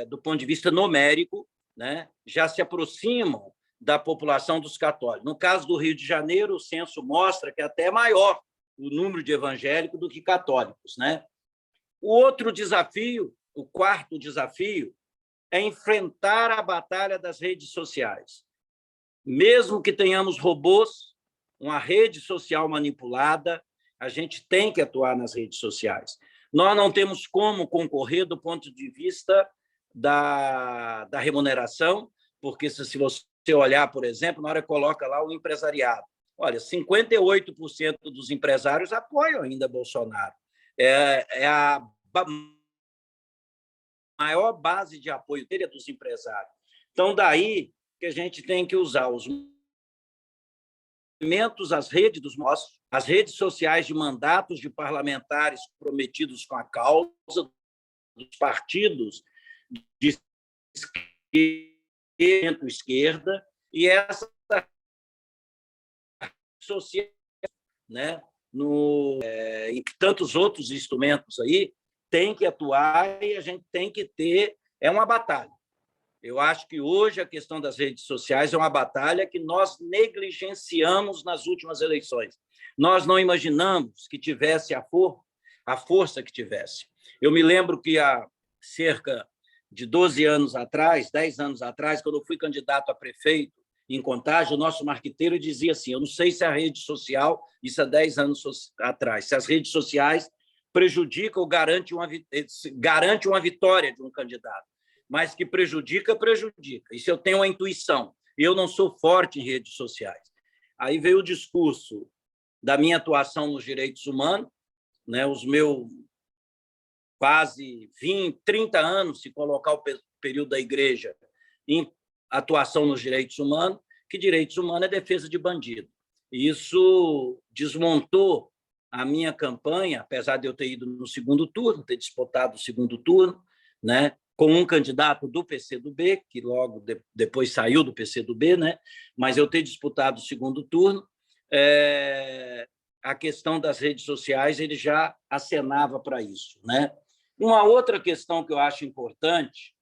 do ponto de vista numérico, né, já se aproximam da população dos católicos. No caso do Rio de Janeiro, o censo mostra que até é maior o número de evangélicos do que católicos, né? O outro desafio, o quarto desafio, é enfrentar a batalha das redes sociais. Mesmo que tenhamos robôs, uma rede social manipulada, a gente tem que atuar nas redes sociais. Nós não temos como concorrer do ponto de vista da remuneração, porque se você olhar, por exemplo, na hora que coloca lá o empresariado, olha, 58% dos empresários apoiam ainda Bolsonaro. É a maior base de apoio dele é dos empresários. Então, daí que a gente tem que usar os movimentos, as redes sociais de mandatos de parlamentares comprometidos com a causa dos partidos de esquerda e essa social, né, e tantos outros instrumentos aí, tem que atuar e a gente tem que ter... É uma batalha. Eu acho que hoje a questão das redes sociais é uma batalha que nós negligenciamos nas últimas eleições. Nós não imaginamos que tivesse a força que tivesse. Eu me lembro que há cerca de 12 anos atrás, 10 anos atrás, quando eu fui candidato a prefeito em Contagem, o nosso marqueteiro dizia assim, eu não sei se a rede social, isso há 10 anos atrás, se as redes sociais prejudicam ou garante uma vitória de um candidato, mas que prejudica. Isso eu tenho uma intuição. Eu não sou forte em redes sociais. Aí veio o discurso da minha atuação nos direitos humanos, né, os meus quase 20, 30 anos, se colocar o período da igreja em atuação nos direitos humanos, que direitos humanos é defesa de bandido. Isso desmontou a minha campanha, apesar de eu ter ido no segundo turno, ter disputado o segundo turno, né, com um candidato do PCdoB, que logo depois saiu do PCdoB, né, mas eu ter disputado o segundo turno, a questão das redes sociais ele já acenava para isso, né? Uma outra questão que eu acho importante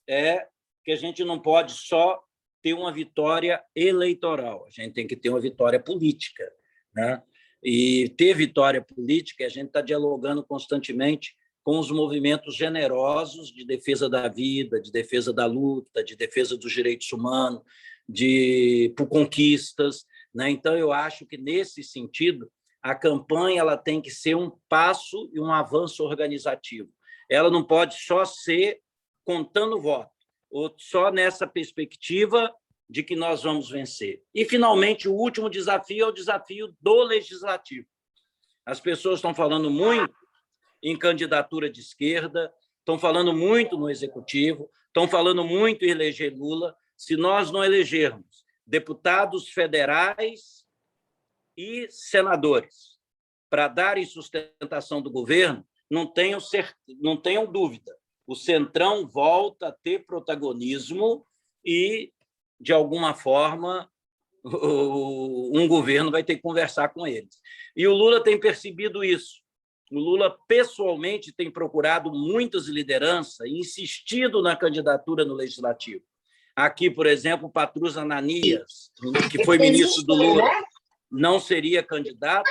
é que a gente não pode só ter uma vitória eleitoral, a gente tem que ter uma vitória política, né? E ter vitória política, a gente está dialogando constantemente com os movimentos generosos de defesa da vida, de defesa da luta, de defesa dos direitos humanos, por conquistas, né? Então, eu acho que, nesse sentido, a campanha ela tem que ser um passo e um avanço organizativo. Ela não pode só ser contando voto, ou só nessa perspectiva de que nós vamos vencer. E, finalmente, o último desafio é o desafio do legislativo. As pessoas estão falando muito em candidatura de esquerda, estão falando muito no executivo, estão falando muito em eleger Lula. Se nós não elegermos deputados federais e senadores para darem sustentação do governo, não tenham dúvida, o Centrão volta a ter protagonismo e, de alguma forma, um governo vai ter que conversar com eles. E o Lula tem percebido isso. O Lula, pessoalmente, tem procurado muitas lideranças e insistido na candidatura no Legislativo. Aqui, por exemplo, o Patrus Ananias, que foi ministro do Lula, não seria candidato,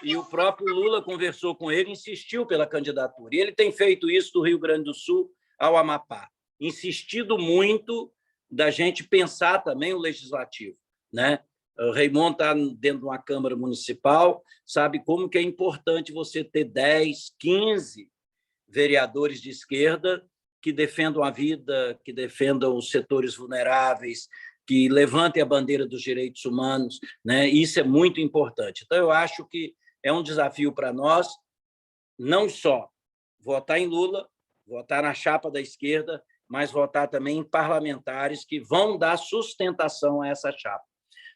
e o próprio Lula conversou com ele e insistiu pela candidatura. E ele tem feito isso do Rio Grande do Sul ao Amapá, insistido muito da gente pensar também o legislativo, né? O Raimundo está dentro de uma Câmara Municipal, sabe como que é importante você ter 10, 15 vereadores de esquerda que defendam a vida, que defendam os setores vulneráveis, que levantem a bandeira dos direitos humanos, né? Isso é muito importante. Então, eu acho que é um desafio para nós, não só votar em Lula, votar na chapa da esquerda, mas votar também em parlamentares que vão dar sustentação a essa chapa.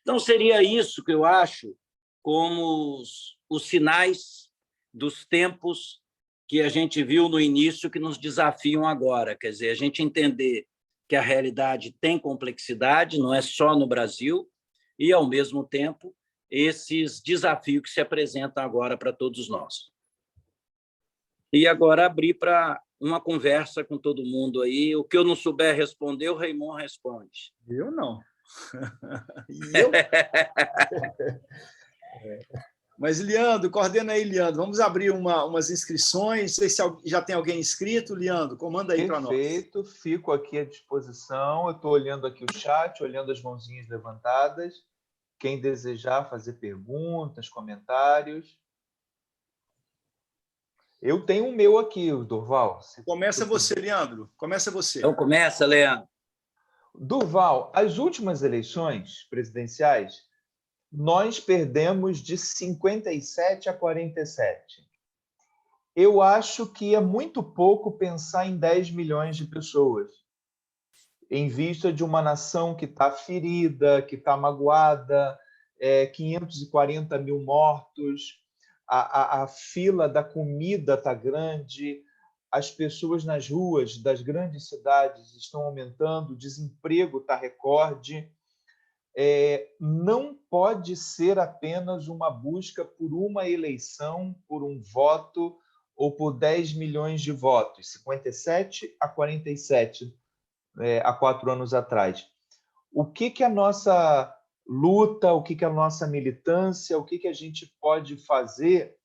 Então, seria isso que eu acho como os sinais dos tempos que a gente viu no início que nos desafiam agora. Quer dizer, a gente entender que a realidade tem complexidade, não é só no Brasil, e, ao mesmo tempo, esses desafios que se apresentam agora para todos nós. E agora abrir para uma conversa com todo mundo aí. O que eu não souber responder, o Raimon responde. Eu não. E eu? Mas, Leandro, coordena aí, Leandro. Vamos abrir umas inscrições. Não sei se já tem alguém inscrito. Leandro, comanda aí para nós. Perfeito, fico aqui à disposição. Eu estou olhando aqui o chat, olhando as mãozinhas levantadas. Quem desejar fazer perguntas, comentários. Eu tenho o meu aqui, o Durval. Começa você, Leandro. Começa você. Então, começa, Leandro. Durval, as últimas eleições presidenciais, nós perdemos de 57 a 47. Eu acho que é muito pouco pensar em 10 milhões de pessoas, em vista de uma nação que está ferida, que está magoada, 540 mil mortos, a fila da comida está grande, as pessoas nas ruas das grandes cidades estão aumentando, o desemprego está recorde. Não pode ser apenas uma busca por uma eleição, por um voto ou por 10 milhões de votos, 57 a 47, há 4 anos atrás. O que a nossa luta, o que a nossa militância, o que a gente pode fazer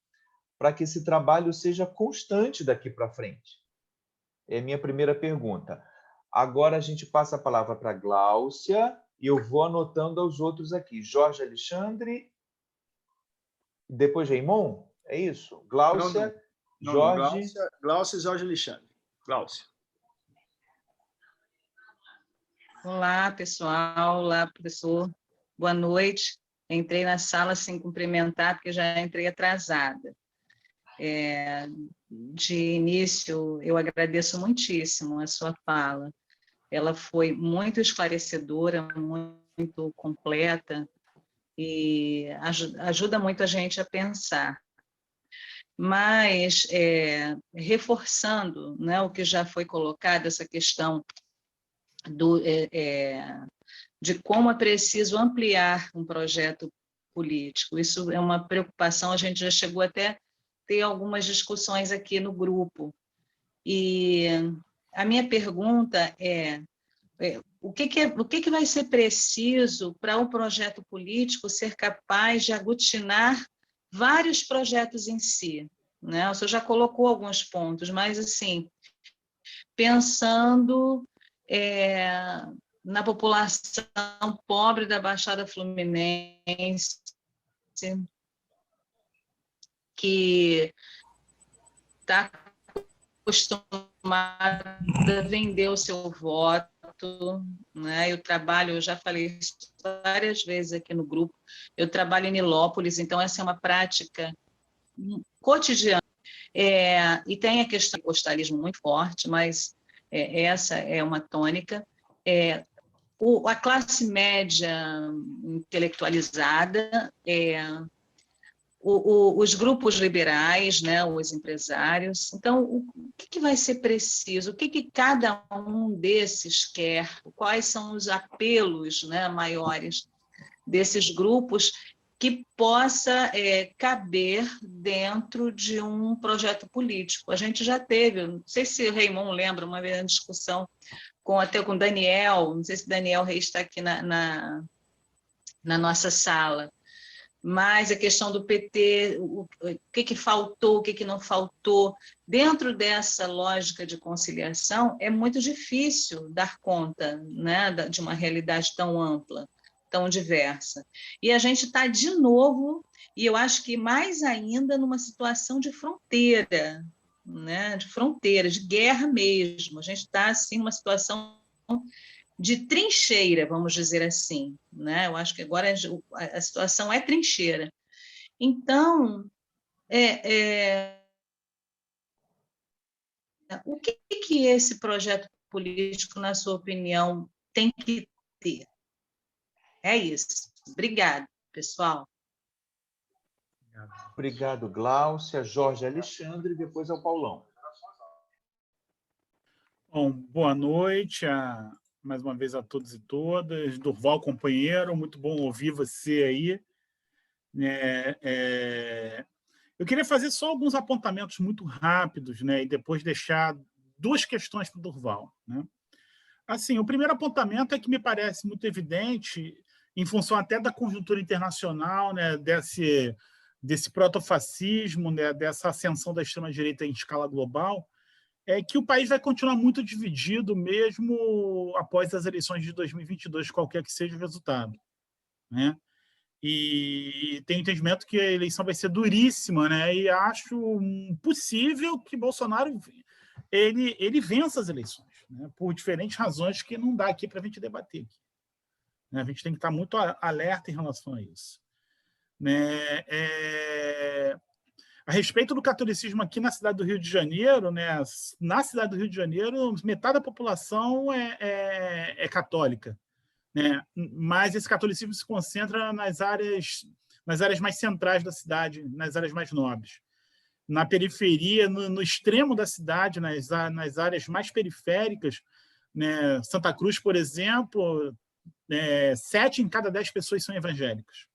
para que esse trabalho seja constante daqui para frente? É a minha primeira pergunta. Agora a gente passa a palavra para a Gláucia e eu vou anotando aos outros aqui. Jorge Alexandre, depois Raimon, é isso? Gláucia, não, Jorge... Gláucia e Jorge Alexandre. Gláucia. Olá, pessoal. Olá, professor. Boa noite. Entrei na sala sem cumprimentar, porque já entrei atrasada. De início, eu agradeço muitíssimo a sua fala. Ela foi muito esclarecedora, muito completa e ajuda muito a gente a pensar. Mas, reforçando, né, o que já foi colocado, essa questão de como é preciso ampliar um projeto político. Isso é uma preocupação, a gente já chegou até a ter algumas discussões aqui no grupo. E a minha pergunta o que vai ser preciso para um projeto político ser capaz de aglutinar vários projetos em si, né? O senhor já colocou alguns pontos, mas, assim, pensando na população pobre da Baixada Fluminense, que está acostumada a vender o seu voto, né? Eu já falei isso várias vezes aqui no grupo, eu trabalho em Nilópolis, então essa é uma prática cotidiana. E tem a questão do postalismo muito forte, mas essa é uma tônica. A classe média intelectualizada, os grupos liberais, né, os empresários. Então, o que vai ser preciso? O que cada um desses quer? Quais são os apelos, né, maiores desses grupos que possa caber dentro de um projeto político? A gente já teve, não sei se o Raimon lembra, uma vez na discussão até com o Daniel, não sei se o Daniel Reis está aqui na nossa sala, mas a questão do PT, o que faltou, o que não faltou, dentro dessa lógica de conciliação, é muito difícil dar conta, né, de uma realidade tão ampla, tão diversa. E a gente está, de novo, e eu acho que mais ainda, numa situação de fronteira, né, de guerra mesmo. A gente está, assim, numa situação de trincheira, vamos dizer assim, né? Eu acho que agora a situação é trincheira. Então, O que esse projeto político, na sua opinião, tem que ter? É isso. Obrigada, pessoal. Obrigado, Gláucia, Jorge Alexandre, e depois ao Paulão. Bom, boa noite mais uma vez a todos e todas. Durval, companheiro, muito bom ouvir você aí. Eu queria fazer só alguns apontamentos muito rápidos, né, e depois deixar duas questões para o Durval, né? Assim, o primeiro apontamento é que me parece muito evidente, em função até da conjuntura internacional, né, desse protofascismo, né, dessa ascensão da extrema-direita em escala global, é que o país vai continuar muito dividido mesmo após as eleições de 2022, qualquer que seja o resultado, né? E tenho entendimento que a eleição vai ser duríssima, né? E acho possível que Bolsonaro ele vença as eleições, né? Por diferentes razões que não dá aqui para a gente debater aqui, né? A gente tem que estar muito alerta em relação a isso, né? A respeito do catolicismo aqui na cidade do Rio de Janeiro, né? Na cidade do Rio de Janeiro, metade da população é católica, né? Mas esse catolicismo se concentra nas áreas mais centrais da cidade, nas áreas mais nobres. Na periferia, no extremo da cidade, nas áreas mais periféricas, né? Santa Cruz, por exemplo, 7 em cada 10 pessoas são evangélicas.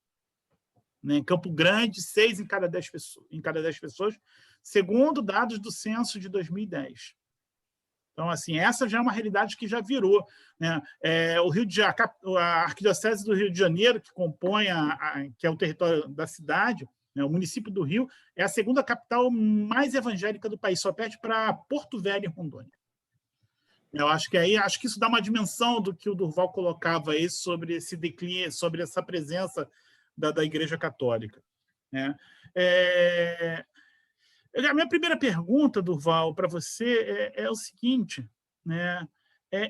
Em Campo Grande, 6 em cada 10 pessoas, segundo dados do censo de 2010. Então, assim, essa já é uma realidade que já virou, né? A Arquidiocese do Rio de Janeiro, que compõe que é o território da cidade, né? O município do Rio, é a segunda capital mais evangélica do país, só perde para Porto Velho e Rondônia. Eu acho que isso dá uma dimensão do que o Durval colocava aí sobre esse declínio, sobre essa presença da Igreja Católica, né? A minha primeira pergunta, Durval, para você é o seguinte, né?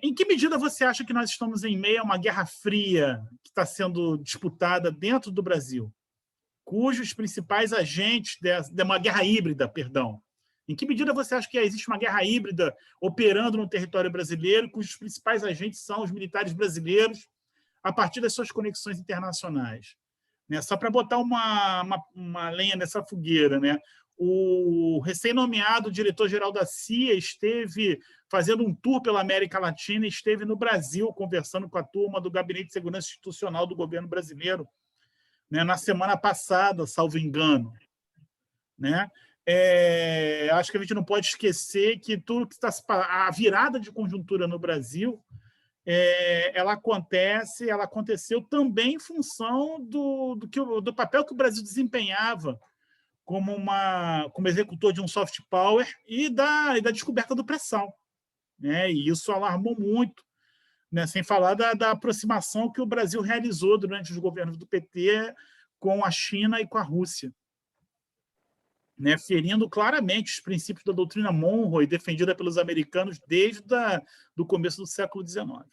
Em que medida você acha que nós estamos em meio a uma guerra fria que está sendo disputada dentro do Brasil, cujos principais agentes de uma guerra híbrida, perdão? Em que medida você acha que existe uma guerra híbrida operando no território brasileiro, cujos principais agentes são os militares brasileiros, a partir das suas conexões internacionais? Né? Só para botar uma lenha nessa fogueira, né? O recém-nomeado diretor-geral da CIA esteve fazendo um tour pela América Latina e esteve no Brasil conversando com a turma do Gabinete de Segurança Institucional do governo brasileiro, né? Na semana passada, salvo engano, né? Acho que a gente não pode esquecer que tudo que a virada de conjuntura no Brasil ela aconteceu também em função do papel que o Brasil desempenhava como executor de um soft power e da descoberta do pré-sal, né? E isso alarmou muito, né? Sem falar da aproximação que o Brasil realizou durante os governos do PT com a China e com a Rússia, né? Ferindo claramente os princípios da doutrina Monroe defendida pelos americanos desde do começo do século XIX.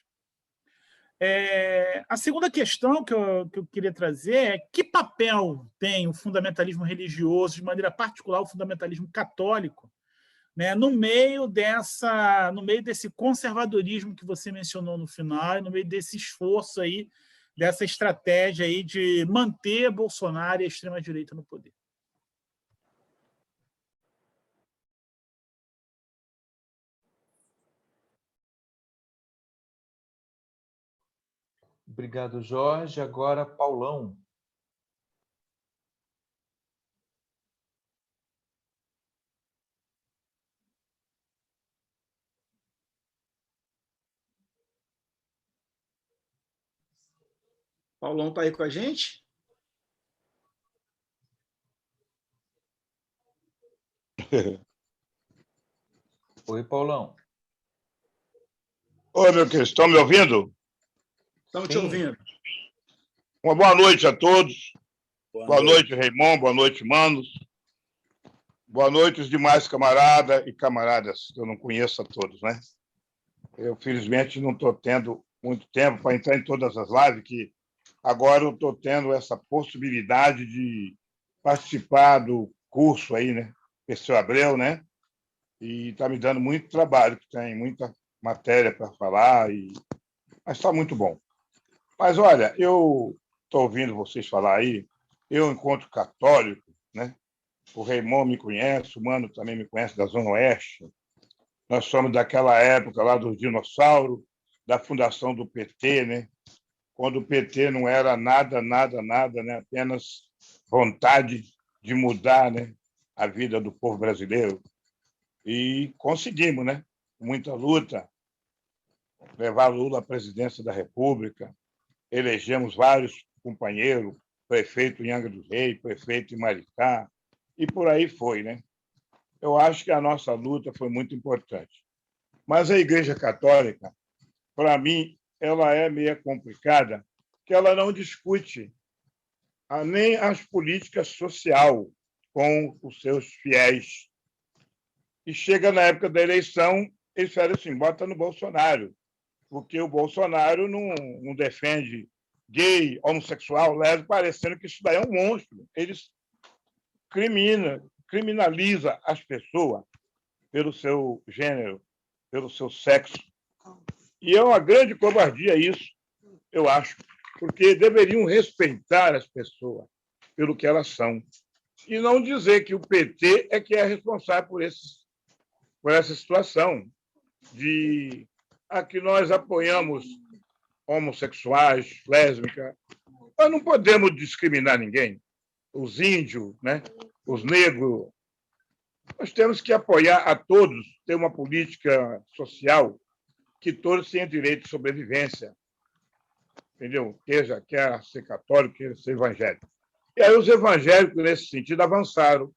A segunda questão que eu queria trazer é que papel tem o fundamentalismo religioso, de maneira particular o fundamentalismo católico, né, no meio desse conservadorismo que você mencionou no final, e no meio desse esforço aí, dessa estratégia aí de manter Bolsonaro e a extrema-direita no poder. Obrigado, Jorge. Agora, Paulão. Paulão está aí com a gente? Oi, Paulão. Oi, meu querido, estão me ouvindo? Estamos te ouvindo. Uma boa noite a todos. Boa noite, Raimon. Boa noite, Manos. Boa noite, os demais camaradas e camaradas, que eu não conheço a todos, né? Eu, felizmente, não estou tendo muito tempo para entrar em todas as lives, que agora eu estou tendo essa possibilidade de participar do curso aí, né? Perseu Abreu, né? e está me dando muito trabalho, que tem muita matéria para falar, mas está muito bom. Mas, olha, eu estou ouvindo vocês falar aí, eu, enquanto católico, né? O Raimon me conhece, o Mano também me conhece, da Zona Oeste. Nós somos daquela época lá dos dinossauros, da fundação do PT, né? Quando o PT não era nada, né? Apenas vontade de mudar, né? A vida do povo brasileiro. E conseguimos, né? Com muita luta, levar Lula à presidência da República. Elegemos vários companheiros, prefeito em Angra dos Reis, prefeito em Maricá, e por aí foi, né? Eu acho que a nossa luta foi muito importante. Mas a Igreja Católica, para mim, ela é meio complicada, porque ela não discute nem as políticas sociais com os seus fiéis. E chega na época da eleição, eles falam assim, bota no Bolsonaro, porque o Bolsonaro não defende gay, homossexual, lésbico, parecendo que isso daí é um monstro. Eles criminaliza as pessoas pelo seu gênero, pelo seu sexo. E é uma grande covardia isso, eu acho, porque deveriam respeitar as pessoas pelo que elas são e não dizer que o PT é que é responsável por essa situação de que nós apoiamos homossexuais, lésbicas. Nós não podemos discriminar ninguém. Os índios, né? Os negros. Nós temos que apoiar a todos, ter uma política social que todos tenham direito de sobrevivência. Entendeu? Quer ser católico, quer ser evangélico. E aí os evangélicos, nesse sentido, avançaram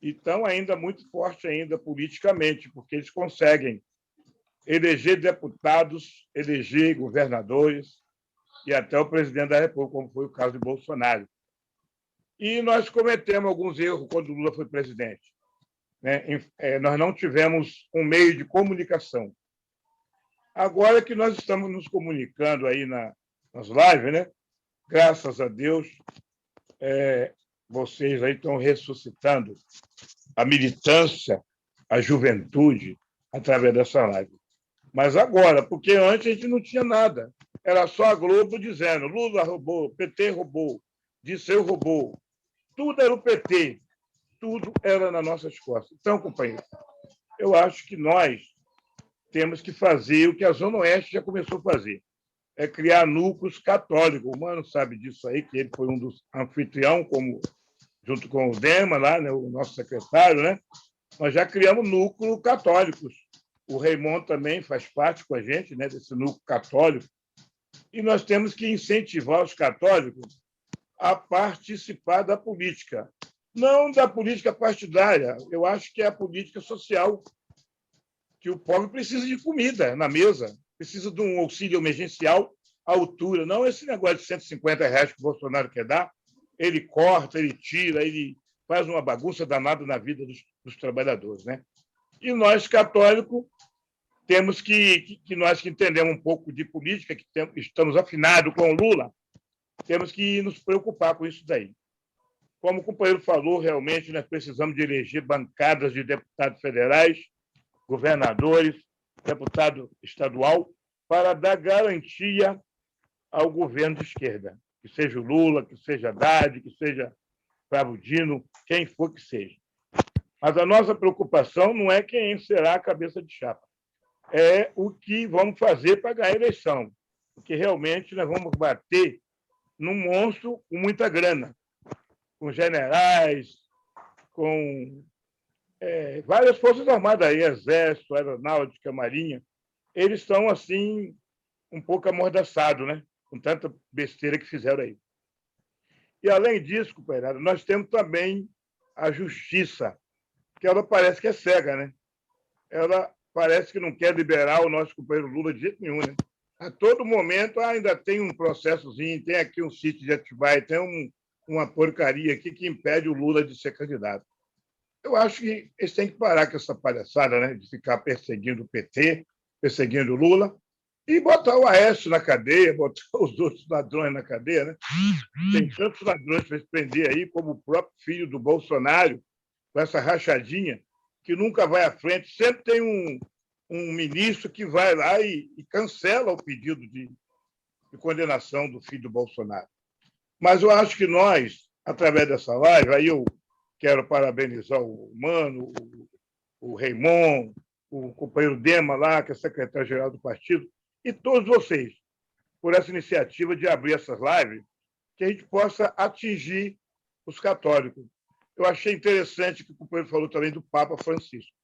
e estão ainda muito fortes ainda politicamente, porque eles conseguem eleger deputados, eleger governadores e até o presidente da República, como foi o caso de Bolsonaro. E nós cometemos alguns erros quando Lula foi presidente. Nós não tivemos um meio de comunicação. Agora que nós estamos nos comunicando aí nas lives, né? Graças a Deus, vocês aí estão ressuscitando a militância, a juventude, através dessa live. Mas agora, porque antes a gente não tinha nada. Era só a Globo dizendo Lula roubou, PT roubou, Disseu roubou. Tudo era o PT. Tudo era nas nossas costas. Então, companheiro, eu acho que nós temos que fazer o que a Zona Oeste já começou a fazer. É criar núcleos católicos. O Mano sabe disso aí, que ele foi um dos anfitriões, junto com o Dema, lá, né, o nosso secretário, né? Nós já criamos núcleos católicos. O Raimon também faz parte com a gente, né, desse núcleo católico. E nós temos que incentivar os católicos a participar da política. Não da política partidária. Eu acho que é a política social, que o pobre precisa de comida na mesa, precisa de um auxílio emergencial à altura. Não esse negócio de R$150 que o Bolsonaro quer dar. Ele corta, ele tira, ele faz uma bagunça danada na vida dos trabalhadores, né? E nós, católicos, temos nós que entendemos um pouco de política, que estamos afinados com o Lula, temos que nos preocupar com isso daí. Como o companheiro falou, realmente nós precisamos de eleger bancadas de deputados federais, governadores, deputado estadual, para dar garantia ao governo de esquerda, que seja o Lula, que seja Haddad, que seja Flávio Dino, quem for que seja. Mas a nossa preocupação não é quem será a cabeça de chapa, é o que vamos fazer para ganhar a eleição, porque realmente nós vamos bater num monstro com muita grana, com generais, com várias forças armadas aí, Exército, Aeronáutica, Marinha. Eles estão, assim, um pouco amordaçados, né? Com tanta besteira que fizeram aí. E, além disso, companheiro, nós temos também a justiça, que ela parece que é cega, né? Ela parece que não quer liberar o nosso companheiro Lula de jeito nenhum, né? A todo momento ainda tem um processozinho, tem aqui um sítio de Atibaia, tem uma porcaria aqui que impede o Lula de ser candidato. Eu acho que eles têm que parar com essa palhaçada, né? De ficar perseguindo o PT, perseguindo o Lula, e botar o Aécio na cadeia, botar os outros ladrões na cadeia, né? Tem tantos ladrões para eles prender aí, como o próprio filho do Bolsonaro com essa rachadinha que nunca vai à frente. Sempre tem um ministro que vai lá e cancela o pedido de condenação do filho do Bolsonaro. Mas eu acho que nós, através dessa live, aí eu quero parabenizar o Mano, o Raimon, o companheiro Dema lá, que é secretário-geral do partido, e todos vocês, por essa iniciativa de abrir essas lives, que a gente possa atingir os católicos. Eu achei interessante que o companheiro falou também do Papa Francisco,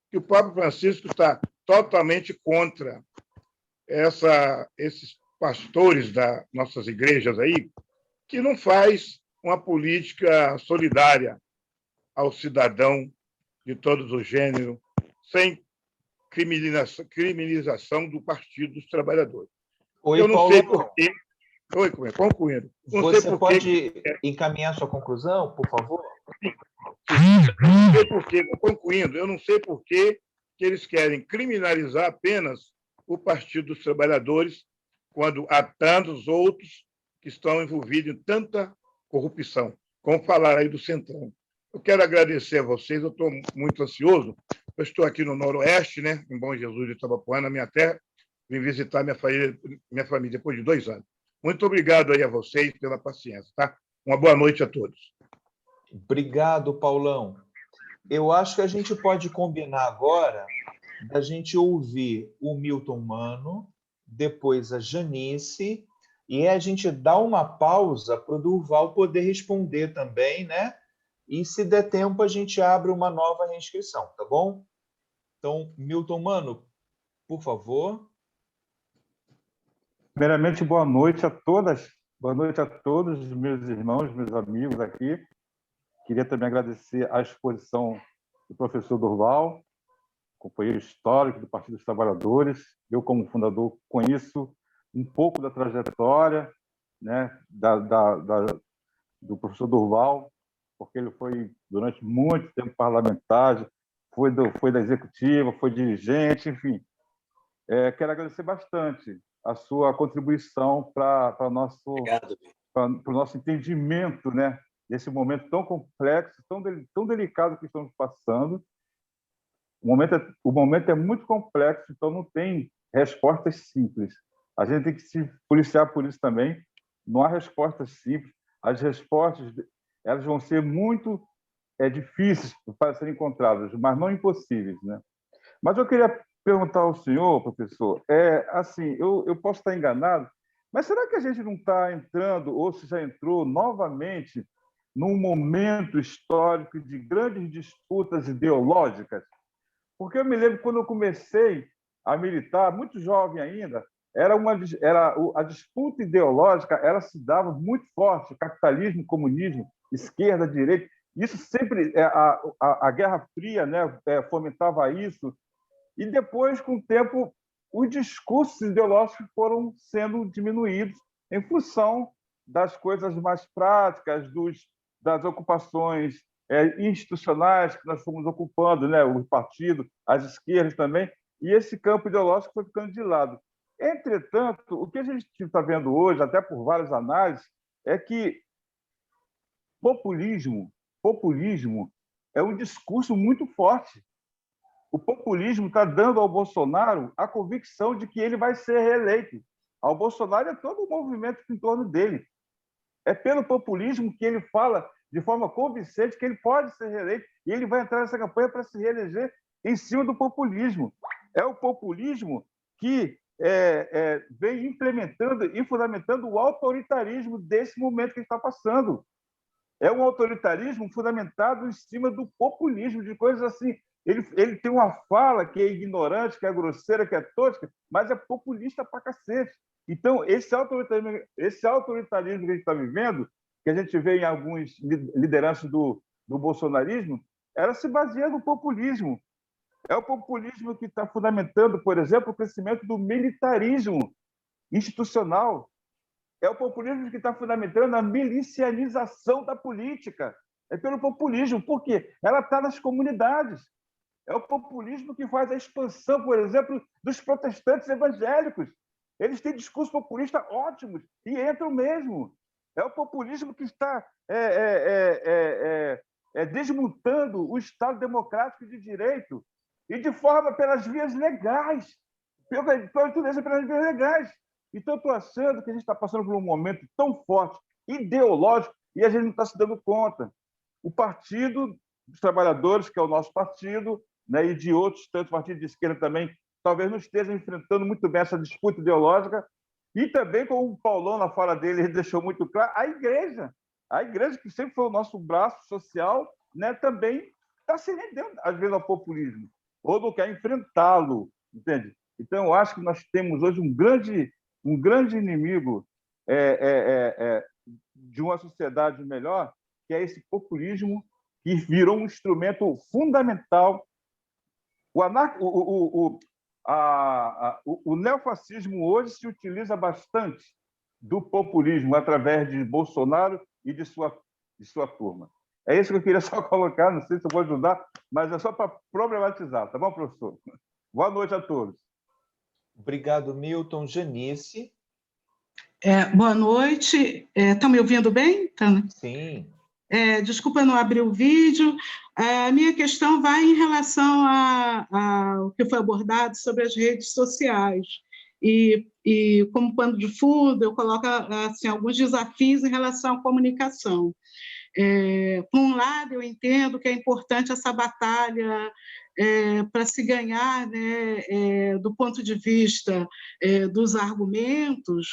que o Papa Francisco está totalmente contra esses pastores das nossas igrejas aí, que não faz uma política solidária ao cidadão de todos os gêneros, sem criminalização do Partido dos Trabalhadores. Oi, eu não Paulo, sei por quê. Oi, concluindo. Você pode encaminhar sua conclusão, por favor? Não sei por quê. Concluindo, eu não sei por quê que eles querem criminalizar apenas o Partido dos Trabalhadores, quando há tantos outros que estão envolvidos em tanta corrupção, como falar aí do Centrão. Eu quero agradecer a vocês, eu estou muito ansioso. Eu estou aqui no Noroeste, né, em Bom Jesus de Itabapoana, na minha terra, vim visitar minha família depois de 2 anos. Muito obrigado aí a vocês pela paciência, tá? Uma boa noite a todos. Obrigado, Paulão. Eu acho que a gente pode combinar agora da gente ouvir o Milton Mano, depois a Janice, e a gente dá uma pausa para o Durval poder responder também, né? E, se der tempo, a gente abre uma nova reinscrição, tá bom? Então, Milton Mano, por favor. Primeiramente, boa noite a todas. Boa noite a todos os meus irmãos, meus amigos aqui. Queria também agradecer a exposição do professor Durval, companheiro histórico do Partido dos Trabalhadores. Eu, como fundador, conheço um pouco da trajetória, né, do professor Durval, porque ele foi, durante muito tempo, parlamentar, foi da executiva, foi dirigente, enfim. Quero agradecer bastante a sua contribuição para o nosso entendimento, né, desse momento tão complexo, tão delicado que estamos passando. O momento é muito complexo, então não tem respostas simples. A gente tem que se policiar por isso também. Não há respostas simples. As respostas elas vão ser muito difíceis para serem encontradas, mas não impossíveis, né? Mas eu queria perguntar ao senhor, professor, assim, eu posso estar enganado, mas será que a gente não está entrando, ou se já entrou novamente, num momento histórico de grandes disputas ideológicas? Porque eu me lembro quando eu comecei a militar, muito jovem ainda, a disputa ideológica ela se dava muito forte, capitalismo, comunismo, esquerda, direita. Isso sempre, a Guerra Fria, né, fomentava isso. E depois, com o tempo, os discursos ideológicos foram sendo diminuídos em função das coisas mais práticas, das ocupações institucionais que nós fomos ocupando, né, o partido, as esquerdas também, e esse campo ideológico foi ficando de lado. Entretanto, o que a gente está vendo hoje, até por várias análises, é que populismo é um discurso muito forte. O populismo está dando ao Bolsonaro a convicção de que ele vai ser reeleito. Ao Bolsonaro é todo o movimento em torno dele. É pelo populismo que ele fala de forma convincente que ele pode ser reeleito e ele vai entrar nessa campanha para se reeleger em cima do populismo. É o populismo que vem implementando e fundamentando o autoritarismo desse momento que está passando. É um autoritarismo fundamentado em cima do populismo, de coisas assim. Ele tem uma fala que é ignorante, que é grosseira, que é tosca, mas é populista pra cacete. Então, esse autoritarismo que a gente está vivendo, que a gente vê em algumas lideranças do bolsonarismo, ela se baseia no populismo. É o populismo que está fundamentando, por exemplo, o crescimento do militarismo institucional. É o populismo que está fundamentando a milicianização da política. É pelo populismo. Por quê? Ela está nas comunidades. É o populismo que faz a expansão, por exemplo, dos protestantes evangélicos. Eles têm discursos populistas ótimos e entram mesmo. É o populismo que está desmontando o Estado democrático de direito e de forma pelas vias legais, pelas vias legais. Então, estou achando que a gente está passando por um momento tão forte, ideológico, e a gente não está se dando conta. O Partido dos Trabalhadores, que é o nosso partido, né, e de outros tantos partidos de esquerda também, talvez não estejam enfrentando muito bem essa disputa ideológica. E também, como o Paulão, na fala dele, ele deixou muito claro, a igreja, que sempre foi o nosso braço social, né, também está se rendendo, às vezes, ao populismo, ou não quer enfrentá-lo, entende? Então, eu acho que nós temos hoje um grande inimigo de uma sociedade melhor, que é esse populismo que virou um instrumento fundamental. O neofascismo hoje se utiliza bastante do populismo através de Bolsonaro e de sua turma. É isso que eu queria só colocar, não sei se eu vou ajudar, mas é só para problematizar, tá bom, professor? Boa noite a todos. Obrigado, Milton. Janice. Boa noite. Estão me ouvindo bem? Sim. Desculpa não abrir o vídeo. A minha questão vai em relação ao que foi abordado sobre as redes sociais. E como pano de fundo, eu coloco assim, alguns desafios em relação à comunicação. Por um lado, eu entendo que é importante essa batalha para se ganhar, né, do ponto de vista dos argumentos,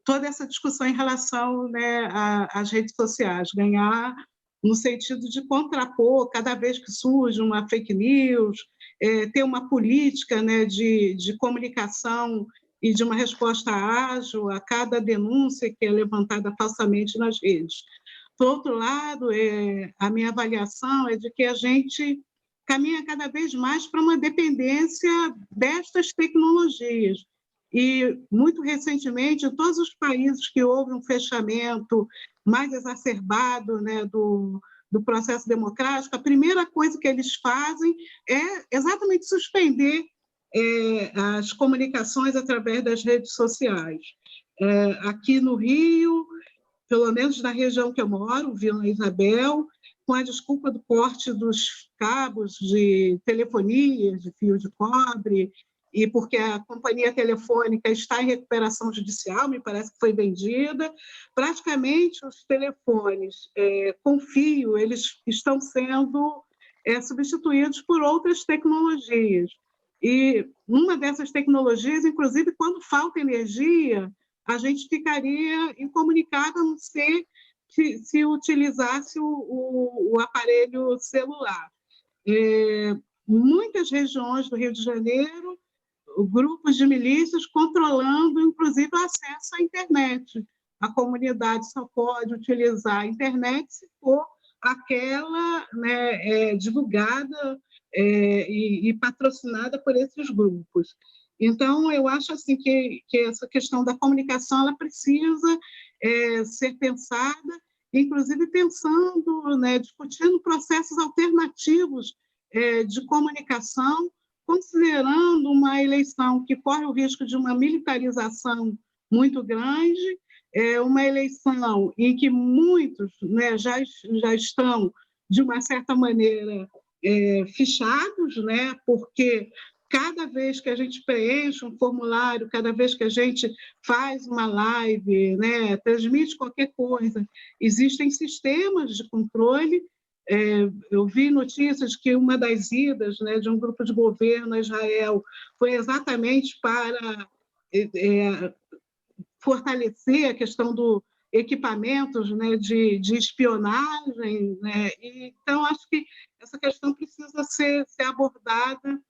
toda essa discussão em relação, né, às redes sociais, ganhar no sentido de contrapor, cada vez que surge uma fake news, ter uma política, né, de comunicação e de uma resposta ágil a cada denúncia que é levantada falsamente nas redes. Por outro lado, a minha avaliação é de que a gente caminha cada vez mais para uma dependência destas tecnologias. E, muito recentemente, em todos os países que houve um fechamento mais exacerbado, né, do processo democrático, a primeira coisa que eles fazem é exatamente suspender as comunicações através das redes sociais. Aqui no Rio, pelo menos na região que eu moro, Vila Isabel, com a desculpa do corte dos cabos de telefonia, de fio de cobre, e porque a companhia telefônica está em recuperação judicial, me parece que foi vendida, praticamente os telefones com fio eles estão sendo substituídos por outras tecnologias. E uma dessas tecnologias, inclusive, quando falta energia, a gente ficaria incomunicado a não ser que se utilizasse o aparelho celular. Muitas regiões do Rio de Janeiro, grupos de milícias controlando, inclusive, o acesso à internet. A comunidade só pode utilizar a internet se for aquela, né, divulgada e patrocinada por esses grupos. Então, eu acho assim, que essa questão da comunicação ela precisa ser pensada, inclusive pensando, né, discutindo processos alternativos de comunicação, considerando uma eleição que corre o risco de uma militarização muito grande, uma eleição em que muitos, né, já estão, de uma certa maneira, fichados, né, porque cada vez que a gente preenche um formulário, cada vez que a gente faz uma live, né, transmite qualquer coisa, existem sistemas de controle. Eu vi notícias que uma das idas, né, de um grupo de governo a Israel foi exatamente para fortalecer a questão do equipamentos, né, de espionagem, né? Então, acho que essa questão precisa ser abordada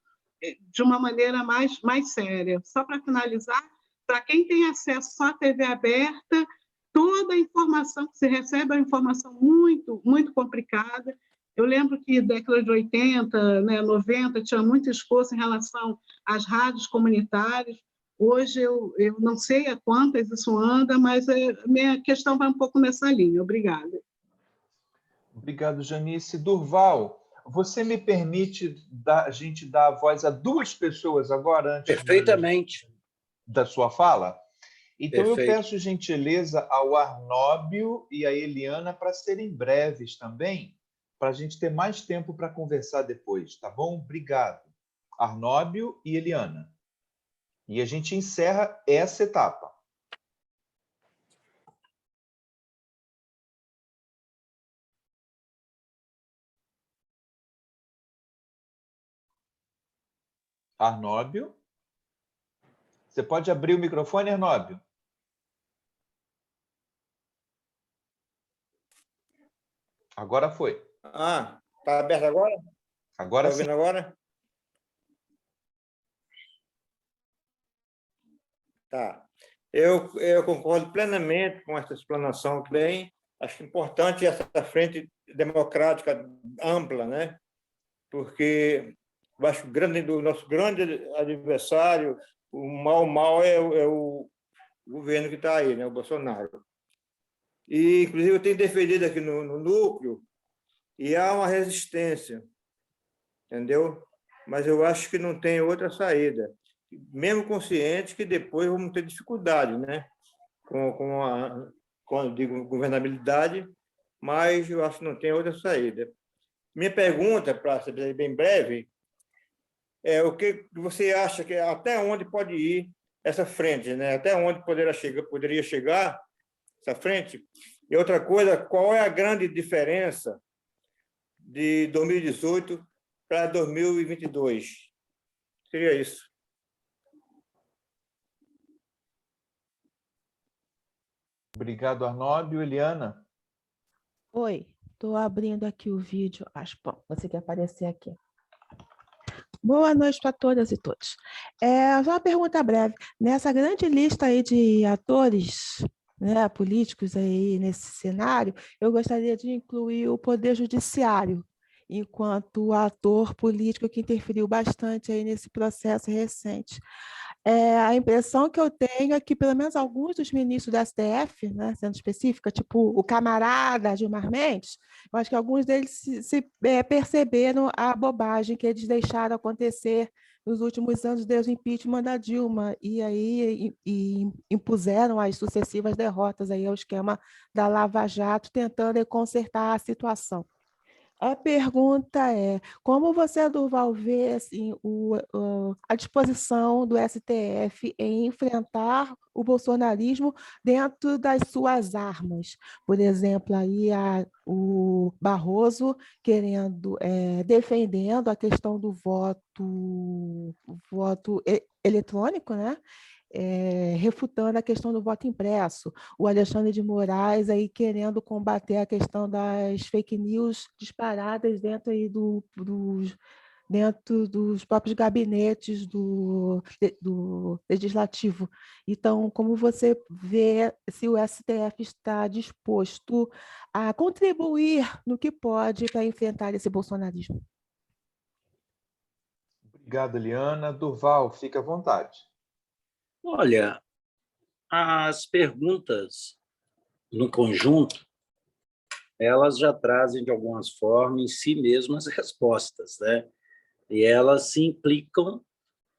de uma maneira mais séria. Só para finalizar, para quem tem acesso só à TV aberta, toda a informação que se recebe é uma informação muito, muito complicada. Eu lembro que na década de 80, né, 90, tinha muito esforço em relação às rádios comunitárias. Hoje eu não sei a quantas isso anda, mas a minha questão vai um pouco nessa linha. Obrigada. Obrigado, Janice. Durval, você me permite a gente dar a voz a duas pessoas agora, antes Perfeitamente. Da sua fala? Então, Perfeito. eu peço gentileza ao Arnóbio e à Eliana para serem breves também, para a gente ter mais tempo para conversar depois, tá bom? Obrigado, Arnóbio e Eliana. E a gente encerra essa etapa. Arnóbio? Você pode abrir o microfone, Arnóbio? Agora foi. Ah, está aberto agora? Agora Está sim. ouvindo agora? Tá. Eu concordo plenamente com essa explanação também. Acho importante essa frente democrática ampla, né? Porque eu acho que o nosso grande adversário, o mal é o governo que está aí, né? O Bolsonaro. E, inclusive, eu tenho defendido aqui no núcleo e há uma resistência, entendeu? Mas eu acho que não tem outra saída. Mesmo consciente que depois vamos ter dificuldade, né? Com a digo, governabilidade, mas eu acho que não tem outra saída. Minha pergunta, para ser bem breve, é o que você acha que até onde pode ir essa frente, né? Até onde poderia chegar essa frente? E outra coisa, qual é a grande diferença de 2018 para 2022? Seria isso. Obrigado, Arnóbio. Eliana? Oi, estou abrindo aqui o vídeo. Acho bom, você quer aparecer aqui. Boa noite para todas e todos. Só uma pergunta breve. Nessa grande lista aí de atores, né, políticos aí nesse cenário, eu gostaria de incluir o Poder Judiciário, enquanto ator político que interferiu bastante aí nesse processo recente. A impressão que eu tenho é que, pelo menos alguns dos ministros do STF, né, sendo específica, tipo o camarada Gilmar Mendes, eu acho que alguns deles perceberam a bobagem que eles deixaram acontecer nos últimos anos desde o impeachment da Dilma, e aí impuseram as sucessivas derrotas aí ao esquema da Lava Jato, tentando consertar a situação. A pergunta é, como você, Durval, vê assim, a disposição do STF em enfrentar o bolsonarismo dentro das suas armas? Por exemplo, aí o Barroso defendendo a questão do voto eletrônico, né? Refutando a questão do voto impresso, o Alexandre de Moraes aí querendo combater a questão das fake news disparadas dentro dos próprios gabinetes do Legislativo. Então, como você vê se o STF está disposto a contribuir no que pode para enfrentar esse bolsonarismo? Obrigado, Eliana. Durval, fique à vontade. Olha, as perguntas, no conjunto, elas já trazem, de algumas formas, em si mesmas respostas, né? E elas se implicam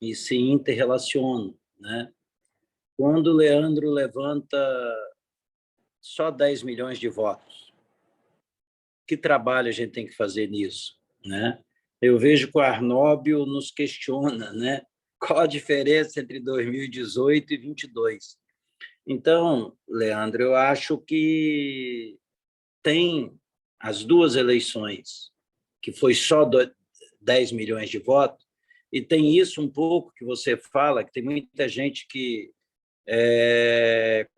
e se interrelacionam, né? Quando o Leandro levanta só 10 milhões de votos, que trabalho a gente tem que fazer nisso, né? Eu vejo que o Arnóbio nos questiona, né? Qual a diferença entre 2018 e 2022? Então, Leandro, eu acho que tem as duas eleições, que foi só 10 milhões de votos, e tem isso um pouco que você fala, que tem muita gente que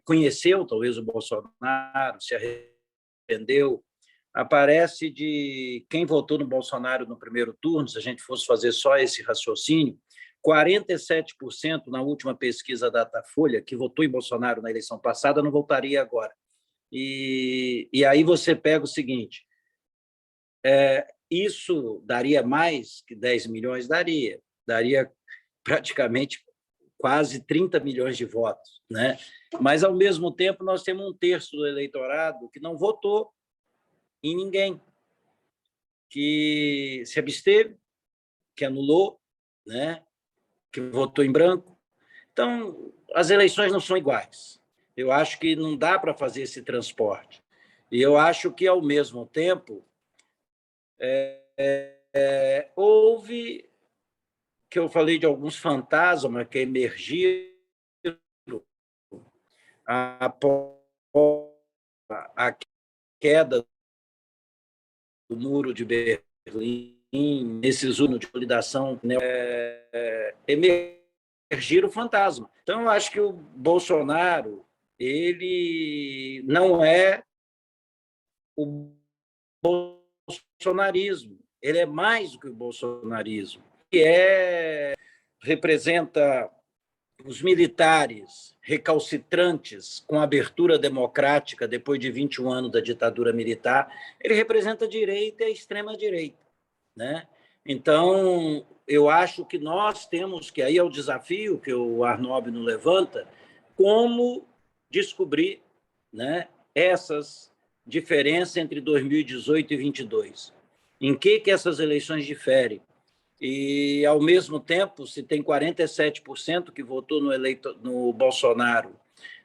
conheceu, talvez, o Bolsonaro, se arrependeu. Aparece de quem votou no Bolsonaro no primeiro turno, se a gente fosse fazer só esse raciocínio, 47% na última pesquisa da Datafolha, que votou em Bolsonaro na eleição passada, não votaria agora. E aí você pega o seguinte, isso daria mais que 10 milhões? Daria praticamente quase 30 milhões de votos, né? Mas, ao mesmo tempo, nós temos um terço do eleitorado que não votou em ninguém, que se absteve, que anulou, né? Que votou em branco. Então, as eleições não são iguais. Eu acho que não dá para fazer esse transporte. E eu acho que, ao mesmo tempo, houve, que eu falei de alguns fantasmas que emergiram após a queda do Muro de Berlim, nesses anos de consolidação, né, emergiram fantasma. Então, eu acho que o Bolsonaro ele não é o bolsonarismo, ele é mais do que o bolsonarismo, que representa os militares recalcitrantes com a abertura democrática depois de 21 anos da ditadura militar. Ele representa a direita e a extrema-direita, né? Então, eu acho que nós temos que, aí é o desafio que o Arnaldo nos levanta, como descobrir, né, essas diferenças entre 2018 e 2022. Em que essas eleições diferem? E, ao mesmo tempo, se tem 47% que votou no Bolsonaro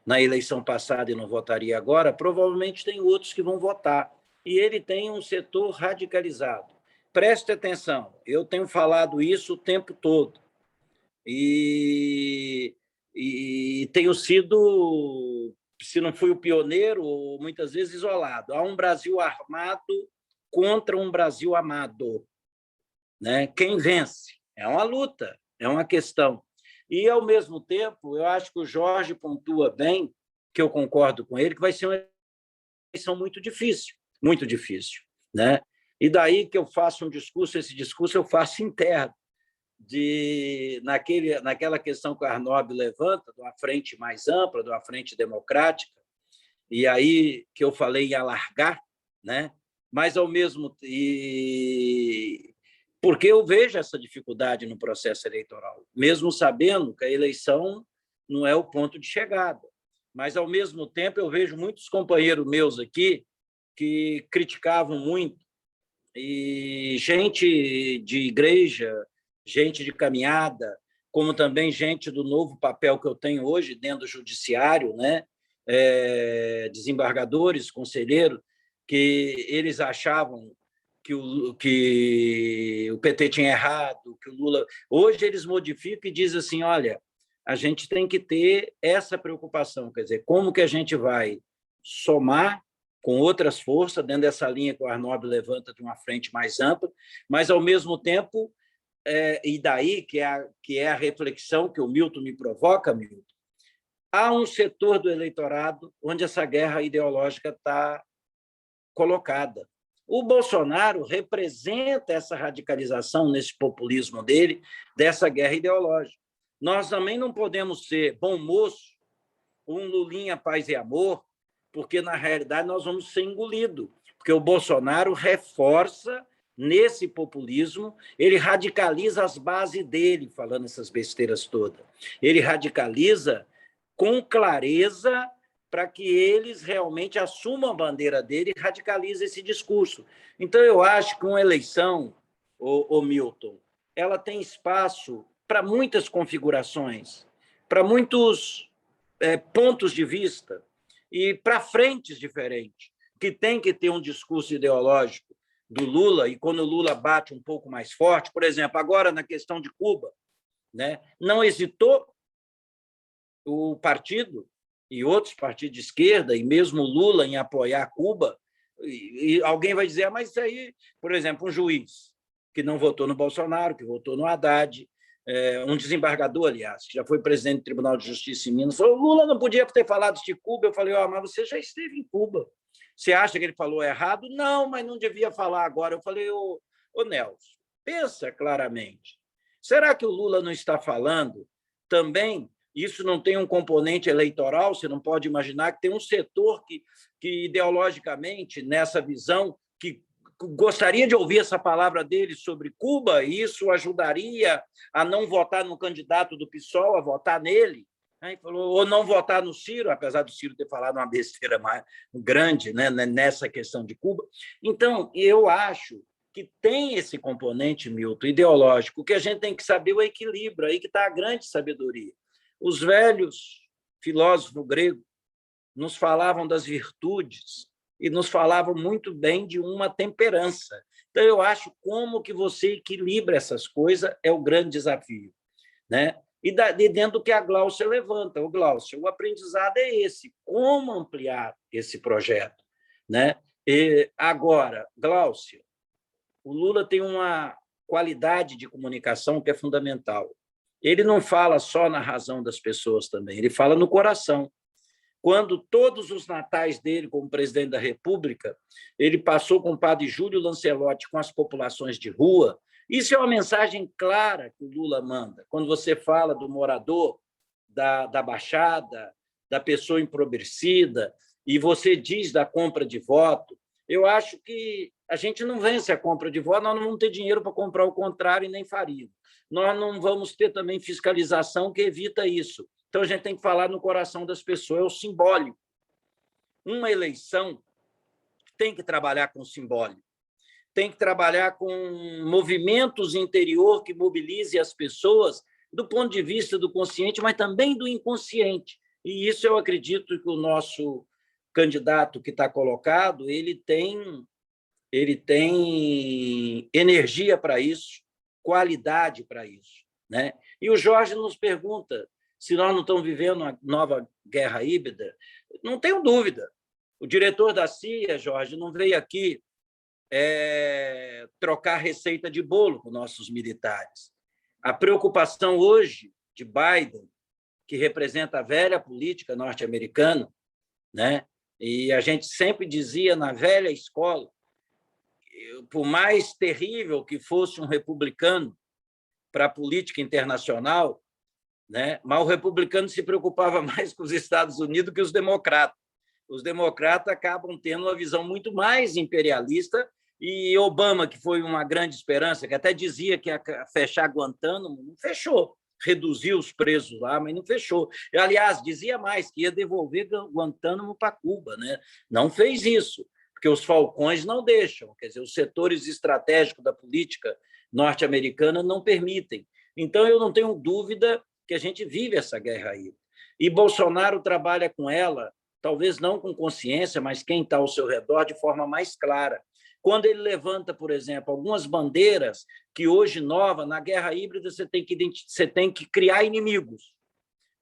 na eleição passada e não votaria agora, provavelmente tem outros que vão votar. E ele tem um setor radicalizado. Preste atenção, eu tenho falado isso o tempo todo. E tenho sido, se não fui o pioneiro, muitas vezes isolado. Há um Brasil armado contra um Brasil amado, né? Quem vence? É uma luta, é uma questão. E, ao mesmo tempo, eu acho que o Jorge pontua bem, que eu concordo com ele, que vai ser uma eleição muito difícil, né? E daí que eu faço um discurso, esse discurso eu faço interno, naquela questão que o Arnaldo levanta, de uma frente mais ampla, de uma frente democrática, e aí que eu falei em alargar, né? Mas, ao mesmo tempo, porque eu vejo essa dificuldade no processo eleitoral, mesmo sabendo que a eleição não é o ponto de chegada. Mas, ao mesmo tempo, eu vejo muitos companheiros meus aqui que criticavam muito, e gente de igreja, gente de caminhada, como também gente do novo papel que eu tenho hoje dentro do judiciário, né? Desembargadores, conselheiros, que eles achavam que o PT tinha errado, que o Lula... Hoje eles modificam e dizem assim, olha, a gente tem que ter essa preocupação, quer dizer, como que a gente vai somar com outras forças, dentro dessa linha que o Arnaldo levanta de uma frente mais ampla, mas, ao mesmo tempo, e daí que é a reflexão que o Milton me provoca, Milton, há um setor do eleitorado onde essa guerra ideológica está colocada. O Bolsonaro representa essa radicalização nesse populismo dele, dessa guerra ideológica. Nós também não podemos ser bom moço, um Lulinha, paz e amor, porque, na realidade, nós vamos ser engolidos, porque o Bolsonaro reforça nesse populismo, ele radicaliza as bases dele, falando essas besteiras todas. Ele radicaliza com clareza para que eles realmente assumam a bandeira dele e radicalizem esse discurso. Então, eu acho que uma eleição, o Milton, ela tem espaço para muitas configurações, para muitos pontos de vista, e para frentes diferentes, que tem que ter um discurso ideológico do Lula, e quando o Lula bate um pouco mais forte, por exemplo, agora na questão de Cuba, né, não hesitou o partido e outros partidos de esquerda, e mesmo o Lula, em apoiar Cuba, e alguém vai dizer, mas isso aí, por exemplo, um juiz que não votou no Bolsonaro, que votou no Haddad, um desembargador, aliás, que já foi presidente do Tribunal de Justiça em Minas, falou, o Lula não podia ter falado de Cuba. Eu falei, mas você já esteve em Cuba. Você acha que ele falou errado? Não, mas não devia falar agora. Eu falei, ô Nelson, pensa claramente. Será que o Lula não está falando também? Isso não tem um componente eleitoral? Você não pode imaginar que tem um setor que ideologicamente, nessa visão, que gostaria de ouvir essa palavra dele sobre Cuba, e isso ajudaria a não votar no candidato do PSOL, a votar nele, né? Falou, ou não votar no Ciro, apesar do Ciro ter falado uma besteira mais grande, né, nessa questão de Cuba. Então, eu acho que tem esse componente, Milton, ideológico, que a gente tem que saber o equilíbrio, aí que está a grande sabedoria. Os velhos filósofos gregos nos falavam das virtudes, e nos falavam muito bem de uma temperança. Então, eu acho como que você equilibra essas coisas é o grande desafio, né? E dentro do que a Gláucia levanta. Gláucia, o aprendizado é esse, como ampliar esse projeto, né? E agora, Gláucia, o Lula tem uma qualidade de comunicação que é fundamental. Ele não fala só na razão das pessoas também, ele fala no coração. Quando todos os natais dele, como presidente da República, ele passou com o padre Júlio Lancelotti com as populações de rua, isso é uma mensagem clara que o Lula manda. Quando você fala do morador da Baixada, da pessoa empobrecida, e você diz da compra de voto, eu acho que a gente não vence a compra de voto, nós não vamos ter dinheiro para comprar o contrário e nem farinha. Nós não vamos ter também fiscalização que evita isso. Então, a gente tem que falar no coração das pessoas, é o simbólico. Uma eleição tem que trabalhar com o simbólico, tem que trabalhar com movimentos interior que mobilize as pessoas do ponto de vista do consciente, mas também do inconsciente. E isso eu acredito que o nosso candidato que está colocado, ele tem energia para isso, qualidade para isso, né? E o Jorge nos pergunta se nós não estamos vivendo uma nova guerra híbrida. Não tenho dúvida. O diretor da CIA, Jorge, não veio aqui trocar receita de bolo com nossos militares. A preocupação hoje de Biden, que representa a velha política norte-americana, né? E a gente sempre dizia na velha escola, por mais terrível que fosse um republicano para a política internacional, né? Mas o republicano se preocupava mais com os Estados Unidos que os democratas. Os democratas acabam tendo uma visão muito mais imperialista, e Obama, que foi uma grande esperança, que até dizia que ia fechar Guantánamo, não fechou. Reduziu os presos lá, mas não fechou. Aliás, dizia mais, que ia devolver Guantánamo para Cuba, né? Não fez isso, porque os falcões não deixam, quer dizer, os setores estratégicos da política norte-americana não permitem. Então, eu não tenho dúvida que a gente vive essa guerra aí. E Bolsonaro trabalha com ela, talvez não com consciência, mas quem está ao seu redor de forma mais clara. Quando ele levanta, por exemplo, algumas bandeiras que hoje, nova, na guerra híbrida, você tem que criar inimigos.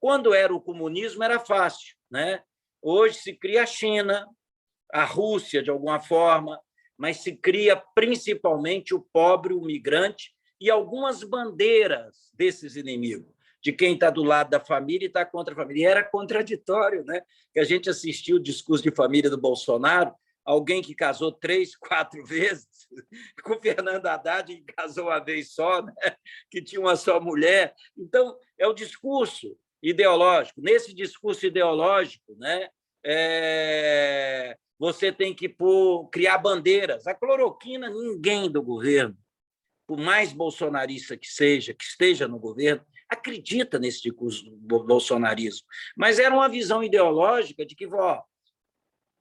Quando era o comunismo, era fácil, né? Hoje se cria a China, a Rússia, de alguma forma, mas se cria principalmente o pobre, o migrante, e algumas bandeiras desses inimigos, de quem está do lado da família e está contra a família. E era contraditório, né? Que a gente assistiu o discurso de família do Bolsonaro, alguém que casou 3, 4 vezes, com o Fernando Haddad, que casou uma vez só, né? Que tinha uma só mulher. Então, é o discurso ideológico. Nesse discurso ideológico, né? Você tem que criar bandeiras. A cloroquina, ninguém do governo, por mais bolsonarista que esteja no governo, acredita nesse discurso do bolsonarismo. Mas era uma visão ideológica de que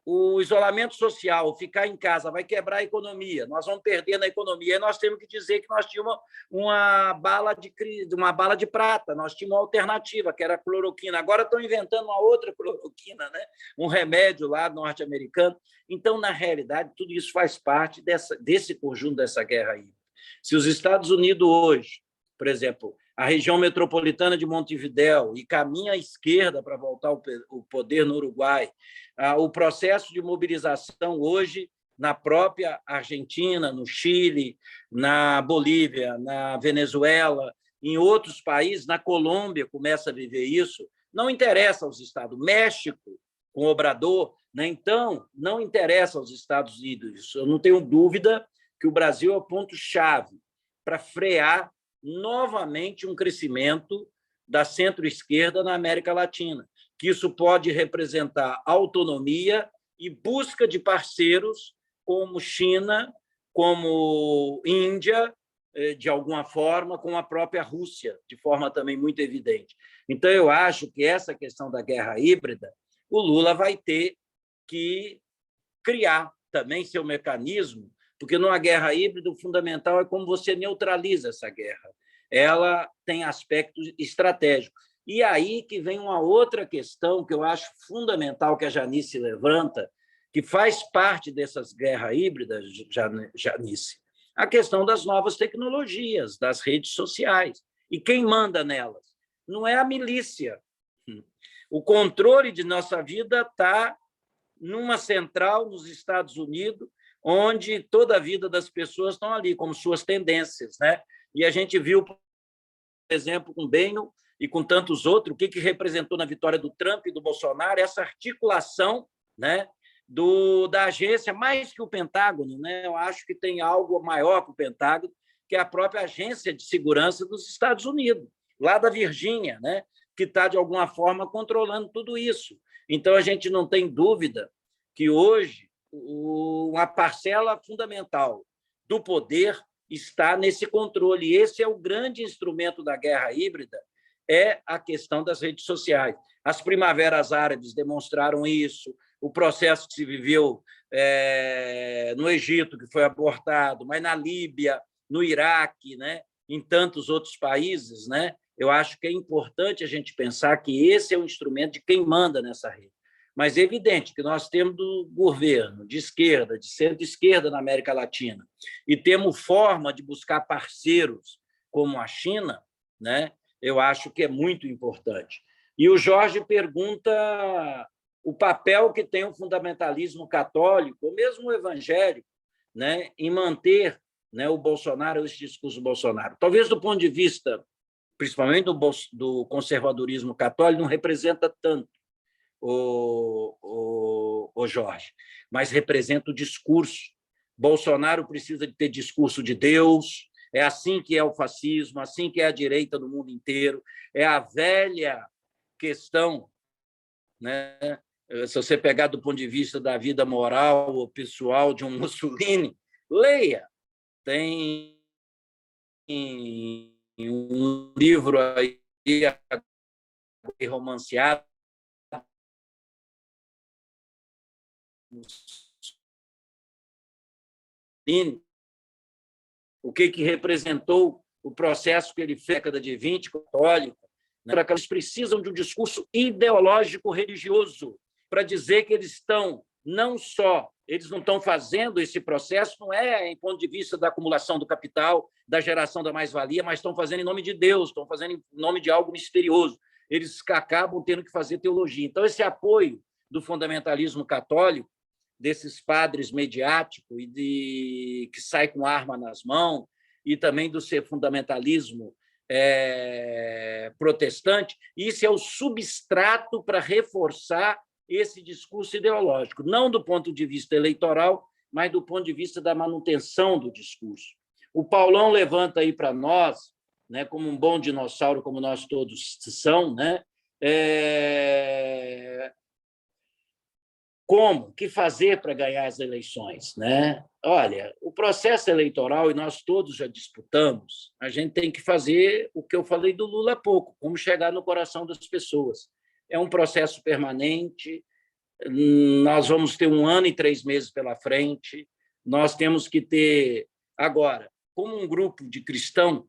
o isolamento social, ficar em casa, vai quebrar a economia, nós vamos perder na economia, e nós temos que dizer que nós tínhamos uma bala de prata, nós tínhamos uma alternativa, que era a cloroquina. Agora estão inventando uma outra cloroquina, né? Um remédio lá norte-americano. Então, na realidade, tudo isso faz parte desse conjunto dessa guerra aí. Se os Estados Unidos hoje, por exemplo, a região metropolitana de Montevidéu, e caminha à esquerda para voltar o poder no Uruguai, o processo de mobilização hoje na própria Argentina, no Chile, na Bolívia, na Venezuela, em outros países, na Colômbia começa a viver isso, não interessa aos Estados. México, com Obrador, né? Então, não interessa aos Estados Unidos. Eu não tenho dúvida que o Brasil é o ponto-chave para frear novamente um crescimento da centro-esquerda na América Latina, que isso pode representar autonomia e busca de parceiros como China, como Índia, de alguma forma, com a própria Rússia, de forma também muito evidente. Então, eu acho que essa questão da guerra híbrida, o Lula vai ter que criar também seu mecanismo, porque numa guerra híbrida, o fundamental é como você neutraliza essa guerra. Ela tem aspectos estratégicos. E aí que vem uma outra questão que eu acho fundamental que a Janice levanta, que faz parte dessas guerras híbridas, Janice, a questão das novas tecnologias, das redes sociais. E quem manda nelas? Não é a milícia. O controle de nossa vida está numa central nos Estados Unidos, onde toda a vida das pessoas estão ali, como suas tendências, né? E a gente viu, por exemplo, com Bannon e com tantos outros, o que representou na vitória do Trump e do Bolsonaro, essa articulação, né, da agência, mais que o Pentágono, né? Eu acho que tem algo maior que o Pentágono, que é a própria Agência de Segurança dos Estados Unidos, lá da Virgínia, né, que está, de alguma forma, controlando tudo isso. Então, a gente não tem dúvida que, hoje, uma parcela fundamental do poder está nesse controle. Esse é o grande instrumento da guerra híbrida, é a questão das redes sociais. As primaveras árabes demonstraram isso, o processo que se viveu no Egito, que foi abortado, mas na Líbia, no Iraque, né, em tantos outros países, né, eu acho que é importante a gente pensar que esse é o instrumento de quem manda nessa rede. Mas é evidente que nós temos do governo de esquerda, de centro-esquerda na América Latina, e temos forma de buscar parceiros como a China, né? Eu acho que é muito importante. E o Jorge pergunta o papel que tem o fundamentalismo católico, ou mesmo o evangélico, né, em manter, né, o Bolsonaro, esse discurso do Bolsonaro. Talvez, do ponto de vista, principalmente do conservadorismo católico, não representa tanto o Jorge, mas representa o discurso. Bolsonaro precisa de ter discurso de Deus, é assim que é o fascismo, assim que é a direita no mundo inteiro, é a velha questão, né? Se você pegar do ponto de vista da vida moral ou pessoal de um Mussolini, leia, tem um livro aí romanceado, o que representou o processo que ele fez na década de 20, católico, né? Eles precisam de um discurso ideológico religioso para dizer que eles estão, não só, eles não estão fazendo esse processo, não é em ponto de vista da acumulação do capital, da geração da mais-valia, mas estão fazendo em nome de Deus, estão fazendo em nome de algo misterioso. Eles acabam tendo que fazer teologia. Então, esse apoio do fundamentalismo católico, desses padres mediáticos e que sai com arma nas mãos, e também do seu fundamentalismo protestante, isso é o substrato para reforçar esse discurso ideológico, não do ponto de vista eleitoral, mas do ponto de vista da manutenção do discurso. O Paulão levanta aí para nós, né, como um bom dinossauro, como nós todos são, né, como? O que fazer para ganhar as eleições, né? Olha, o processo eleitoral, e nós todos já disputamos, a gente tem que fazer o que eu falei do Lula há pouco, como chegar no coração das pessoas. É um processo permanente, nós vamos ter 1 ano e 3 meses pela frente, nós temos que ter... Agora, como um grupo de cristãos,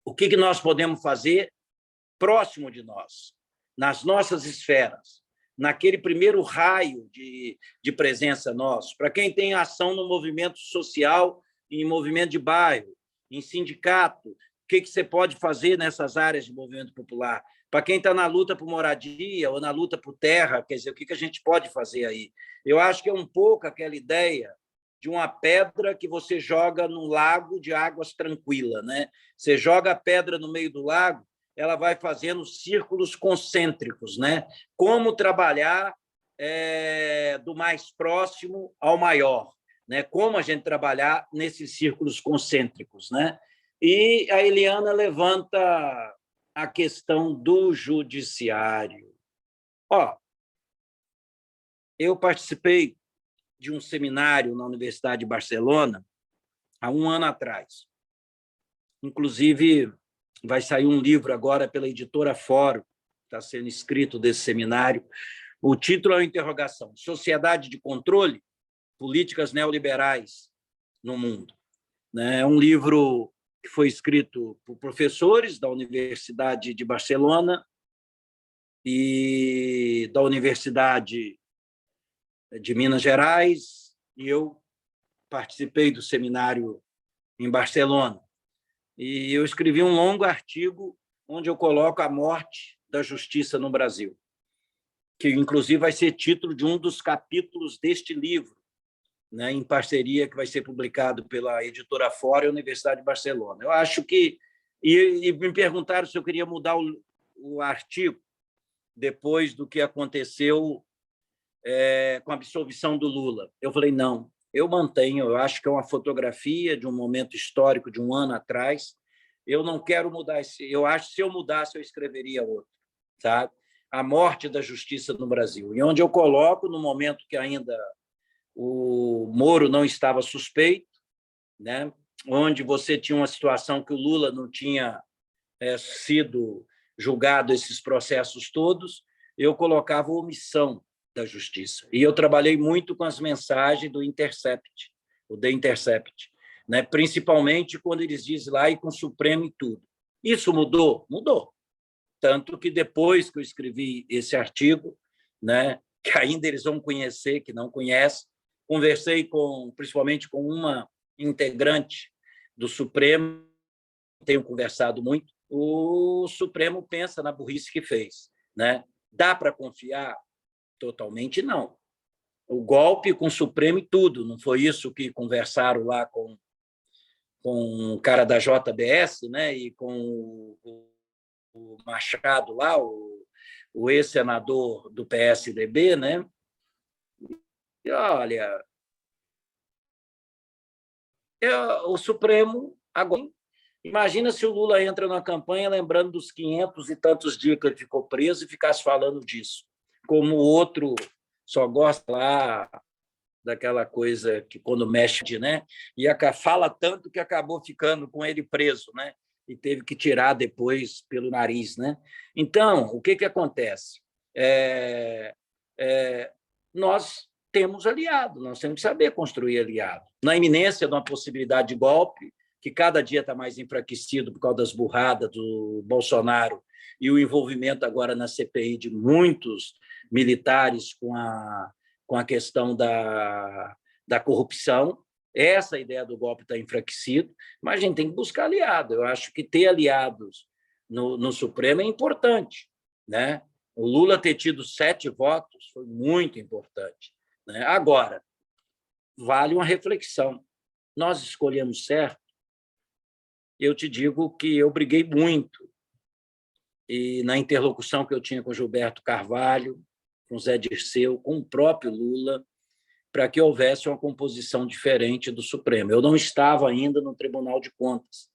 o que nós podemos fazer próximo de nós, nas nossas esferas, naquele primeiro raio de presença nosso, para quem tem ação no movimento social, em movimento de bairro, em sindicato, o que você pode fazer nessas áreas de movimento popular? Para quem está na luta por moradia ou na luta por terra, quer dizer, o que a gente pode fazer aí? Eu acho que é um pouco aquela ideia de uma pedra que você joga num lago de águas tranquilas, né? Você joga a pedra no meio do lago, ela vai fazendo círculos concêntricos, né? Como trabalhar do mais próximo ao maior, né? Como a gente trabalhar nesses círculos concêntricos, né? E a Eliana levanta a questão do judiciário. Eu participei de um seminário na Universidade de Barcelona há 1 ano atrás. Inclusive, vai sair um livro agora pela editora Fórum, está sendo escrito desse seminário. O título é uma interrogação: Sociedade de Controle, Políticas Neoliberais no Mundo. É um livro que foi escrito por professores da Universidade de Barcelona e da Universidade de Minas Gerais, e eu participei do seminário em Barcelona. E eu escrevi um longo artigo onde eu coloco a morte da justiça no Brasil, que, inclusive, vai ser título de um dos capítulos deste livro, né, em parceria, que vai ser publicado pela editora Fora e a Universidade de Barcelona. Eu acho que... E me perguntaram se eu queria mudar o artigo depois do que aconteceu com a absolvição do Lula. Eu falei, não, eu mantenho, eu acho que é uma fotografia de um momento histórico de um ano atrás, eu não quero mudar esse... Eu acho que, se eu mudasse, eu escreveria outro, sabe? A morte da justiça no Brasil. E onde eu coloco, no momento que ainda o Moro não estava suspeito, né? Onde você tinha uma situação que o Lula não tinha sido julgado, esses processos todos, eu colocava omissão da justiça. E eu trabalhei muito com as mensagens do Intercept, o The Intercept, né? Principalmente quando eles dizem lá, e com o Supremo e tudo. Isso mudou? Mudou. Tanto que, depois que eu escrevi esse artigo, né, que ainda eles vão conhecer, que não conhecem, conversei principalmente com uma integrante do Supremo, tenho conversado muito. O Supremo pensa na burrice que fez, né? Dá para confiar? Totalmente não. O golpe com o Supremo e tudo, não foi isso que conversaram lá com o cara da JBS, né? E com o Machado lá, o ex-senador do PSDB, né? E, olha, o Supremo agora... Imagina se o Lula entra na campanha lembrando dos 500 e tantos dias que ele ficou preso e ficasse falando disso, como o outro só gosta lá daquela coisa que, quando mexe, né? E fala tanto que acabou ficando com ele preso, né? E teve que tirar depois pelo nariz, né? Então, o que acontece? Nós temos aliado, nós temos que saber construir aliado. Na iminência de uma possibilidade de golpe, que cada dia está mais enfraquecido por causa das burradas do Bolsonaro e o envolvimento agora na CPI de muitos militares com a questão da corrupção. Essa ideia do golpe está enfraquecida, mas a gente tem que buscar aliado. Eu acho que ter aliados no Supremo é importante, né? O Lula ter tido 7 votos foi muito importante, né? Agora, vale uma reflexão. Nós escolhemos certo? Eu te digo que eu briguei muito, e na interlocução que eu tinha com Gilberto Carvalho, com Zé Dirceu, com o próprio Lula, para que houvesse uma composição diferente do Supremo. Eu não estava ainda no Tribunal de Contas,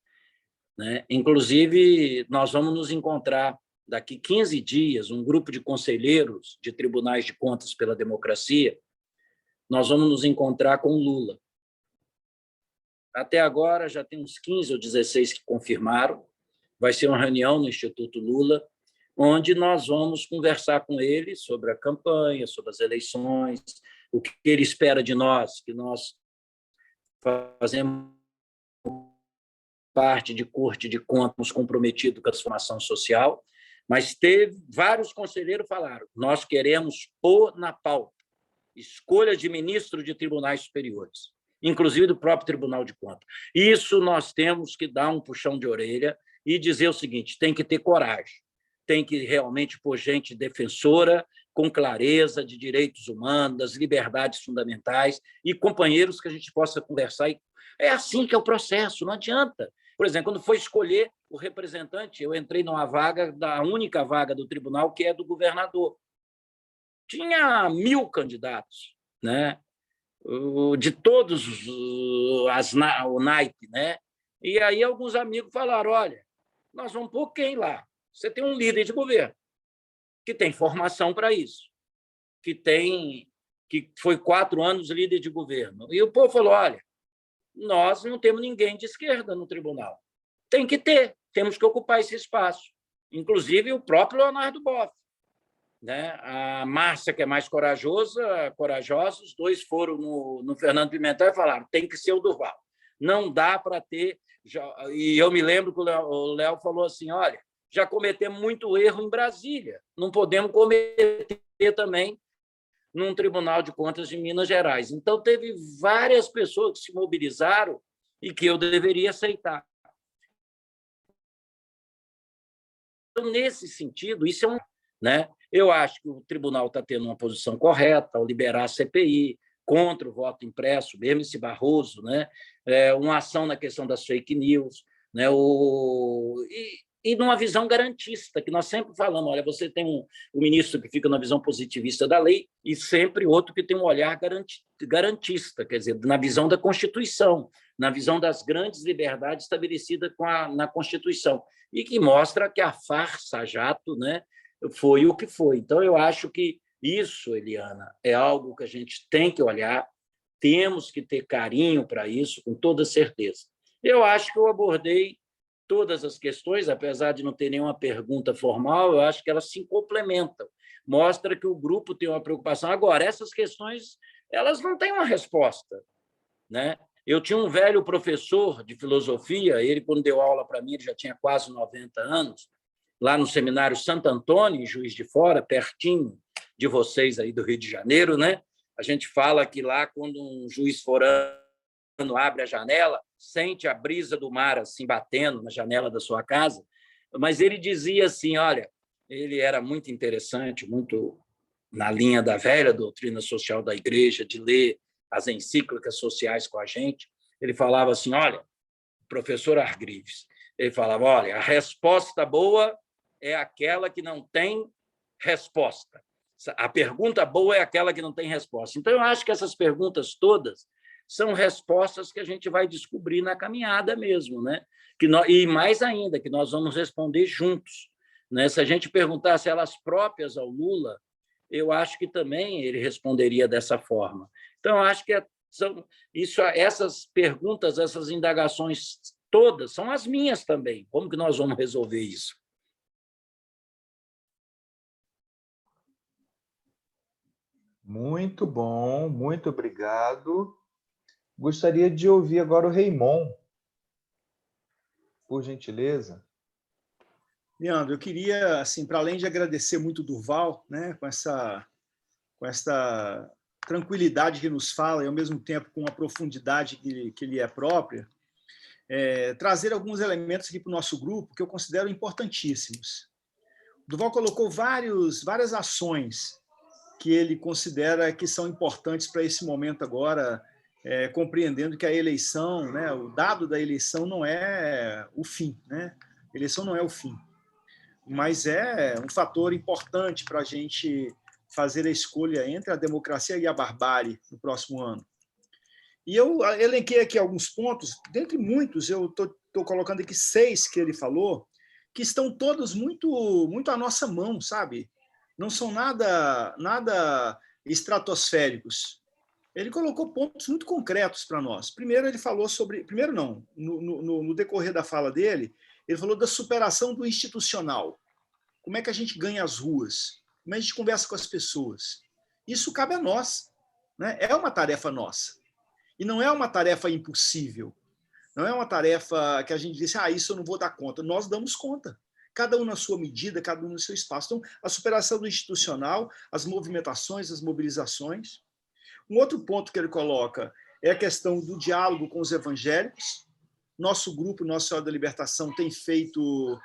né? Inclusive, nós vamos nos encontrar daqui 15 dias, um grupo de conselheiros de tribunais de contas pela democracia, nós vamos nos encontrar com o Lula. Até agora, já tem uns 15 ou 16 que confirmaram. Vai ser uma reunião no Instituto Lula, onde nós vamos conversar com ele sobre a campanha, sobre as eleições, o que ele espera de nós, que nós fazemos parte de corte de contas comprometido com a transformação social, mas vários conselheiros falaram, nós queremos pôr na pauta escolha de ministro de tribunais superiores, inclusive do próprio Tribunal de Contas. Isso nós temos que dar um puxão de orelha e dizer o seguinte, tem que ter coragem, tem que realmente pôr gente defensora, com clareza de direitos humanos, das liberdades fundamentais, e companheiros que a gente possa conversar. É assim que é o processo, não adianta. Por exemplo, quando foi escolher o representante, eu entrei numa vaga, da única vaga do tribunal, que é do governador. Tinha 1000 candidatos, né? De todos o naipe, né? E aí alguns amigos falaram, olha, nós vamos pôr quem lá? Você tem um líder de governo que tem formação para isso, que foi 4 anos líder de governo. E o povo falou, olha, nós não temos ninguém de esquerda no tribunal. Tem que ter, temos que ocupar esse espaço. Inclusive o próprio Leonardo Boff, né? A Márcia, que é mais corajosa, os 2 foram no Fernando Pimentel e falaram, tem que ser o Durval. Não dá para ter... E eu me lembro que o Léo falou assim, olha, já cometemos muito erro em Brasília, não podemos cometer também num Tribunal de Contas de Minas Gerais. Então, teve várias pessoas que se mobilizaram e que eu deveria aceitar. Então, nesse sentido, isso é um... né? Eu acho que o tribunal está tendo uma posição correta ao liberar a CPI contra o voto impresso, mesmo esse Barroso, né? Uma ação na questão das fake news, né? E numa visão garantista, que nós sempre falamos, olha, você tem um ministro que fica na visão positivista da lei e sempre outro que tem um olhar garantista, quer dizer, na visão da Constituição, na visão das grandes liberdades estabelecidas na Constituição, e que mostra que a farsa jato, né, foi o que foi. Então, eu acho que isso, Eliana, é algo que a gente tem que olhar, temos que ter carinho para isso, com toda certeza. Eu acho que eu abordei todas as questões, apesar de não ter nenhuma pergunta formal, eu acho que elas se complementam. Mostra que o grupo tem uma preocupação. Agora, essas questões, elas não têm uma resposta, né? Eu tinha um velho professor de filosofia, ele, quando deu aula para mim, ele já tinha quase 90 anos, lá no Seminário Santo Antônio, em Juiz de Fora, pertinho de vocês aí do Rio de Janeiro, né? A gente fala que lá, quando um juiz forano abre a janela, sente a brisa do mar assim batendo na janela da sua casa, mas ele dizia assim, olha, ele era muito interessante, muito na linha da velha doutrina social da Igreja, de ler as encíclicas sociais com a gente. Ele falava assim, olha, professor Argrives, ele falava, olha, a resposta boa é aquela que não tem resposta. A pergunta boa é aquela que não tem resposta. Então, eu acho que essas perguntas todas são respostas que a gente vai descobrir na caminhada mesmo, né? E mais ainda, que nós vamos responder juntos, né? Se a gente perguntasse elas próprias ao Lula, eu acho que também ele responderia dessa forma. Então, eu acho que essas perguntas, essas indagações todas são as minhas também. Como que nós vamos resolver isso? Muito bom, muito obrigado. Gostaria de ouvir agora o Raymond, por gentileza. Leandro, eu queria, assim, para além de agradecer muito o Durval, né, com essa tranquilidade que nos fala e, ao mesmo tempo, com a profundidade que lhe é própria, trazer alguns elementos aqui para o nosso grupo que eu considero importantíssimos. O Durval colocou várias ações que ele considera que são importantes para esse momento agora, compreendendo que a eleição, né, o dado da eleição não é o fim, né? A eleição não é o fim, mas é um fator importante para a gente fazer a escolha entre a democracia e a barbárie no próximo ano. E eu elenquei aqui alguns pontos, dentre muitos, eu estou colocando aqui 6 que ele falou, que estão todos muito à nossa mão, sabe? Não são nada estratosféricos. Ele colocou pontos muito concretos para nós. Primeiro, ele falou sobre... Primeiro, não. No decorrer da fala dele, ele falou da superação do institucional. Como é que a gente ganha as ruas? Como é que a gente conversa com as pessoas? Isso cabe a nós, né? É uma tarefa nossa. E não é uma tarefa impossível. Não é uma tarefa que a gente diz, isso eu não vou dar conta. Nós damos conta. Cada um na sua medida, cada um no seu espaço. Então, a superação do institucional, as movimentações, as mobilizações. Um outro ponto que ele coloca é a questão do diálogo com os evangélicos. Nosso grupo, Nossa Senhora da Libertação, tem feito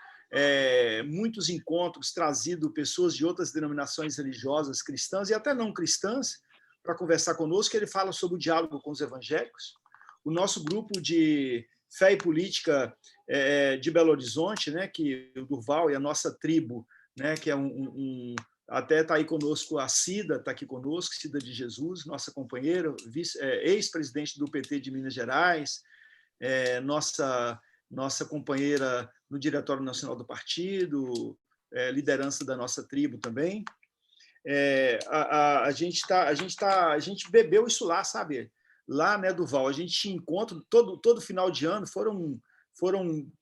muitos encontros, trazido pessoas de outras denominações religiosas, cristãs e até não cristãs, para conversar conosco. Ele fala sobre o diálogo com os evangélicos. O nosso grupo de Fé e Política de Belo Horizonte, né, que o Durval e a nossa tribo, né, que é até está aí conosco a Cida, está aqui conosco, Cida de Jesus, nossa companheira, ex-presidente do PT de Minas Gerais, nossa companheira no Diretório Nacional do Partido, liderança da nossa tribo também. A gente bebeu isso lá, sabe? Lá, né, Durval, a gente tinha encontro todo final de ano, foram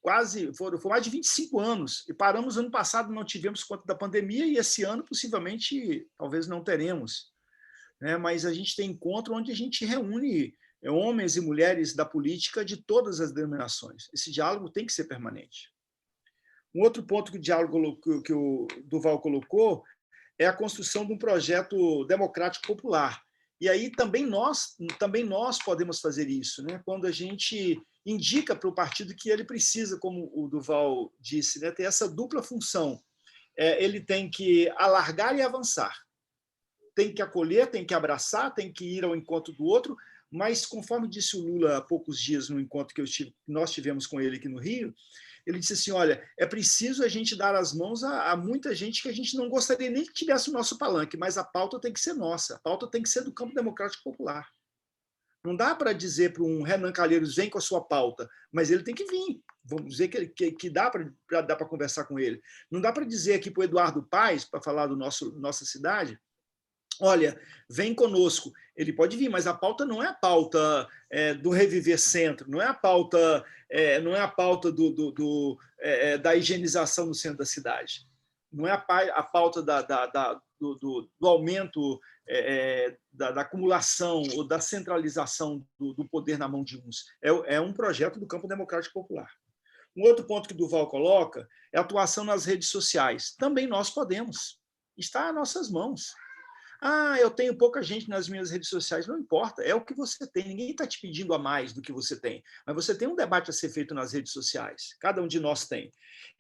mais de 25 anos, e paramos ano passado, não tivemos conta da pandemia, e esse ano, possivelmente, talvez não teremos. Né? Mas a gente tem encontro onde a gente reúne homens e mulheres da política de todas as denominações. Esse diálogo tem que ser permanente. Um outro ponto que o Durval colocou é a construção de um projeto democrático popular. E aí também nós podemos fazer isso, né? Quando a gente indica para o partido que ele precisa, como o Duval disse, né, ter essa dupla função. Ele tem que alargar e avançar. Tem que acolher, tem que abraçar, tem que ir ao encontro do outro, mas, conforme disse o Lula há poucos dias no encontro que nós tivemos com ele aqui no Rio, ele disse assim, olha, é preciso a gente dar as mãos a muita gente que a gente não gostaria nem que tivesse o nosso palanque, mas a pauta tem que ser nossa, a pauta tem que ser do campo democrático popular. Não dá para dizer para um Renan Calheiros, vem com a sua pauta, mas ele tem que vir. Vamos dizer que dá para conversar com ele. Não dá para dizer aqui para o Eduardo Paes, para falar do nossa cidade, olha, vem conosco. Ele pode vir, mas a pauta não é a pauta do Reviver Centro, não é a pauta, da higienização no centro da cidade, não é a pauta do aumento da acumulação ou da centralização do poder na mão de uns. É um projeto do campo democrático popular. Um outro ponto que Duval coloca é a atuação nas redes sociais. Também nós podemos. Está às nossas mãos. Eu tenho pouca gente nas minhas redes sociais. Não importa, é o que você tem. Ninguém está te pedindo a mais do que você tem. Mas você tem um debate a ser feito nas redes sociais. Cada um de nós tem.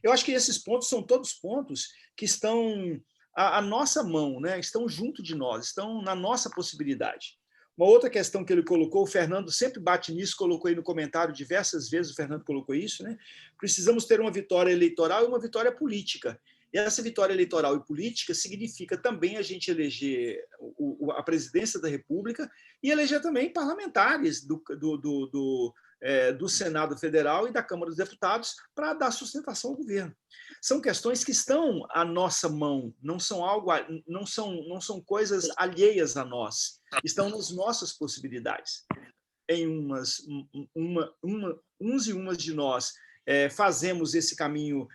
Eu acho que esses pontos são todos pontos que estão à nossa mão, né? Estão junto de nós, estão na nossa possibilidade. Uma outra questão que ele colocou, o Fernando sempre bate nisso, colocou aí no comentário diversas vezes, o Fernando colocou isso, né? Precisamos ter uma vitória eleitoral e uma vitória política. E essa vitória eleitoral e política significa também a gente eleger a presidência da República e eleger também parlamentares do Senado Federal e da Câmara dos Deputados para dar sustentação ao governo. São questões que estão à nossa mão, não são coisas alheias a nós, estão nas nossas possibilidades. Em uns e umas de nós fazemos esse caminho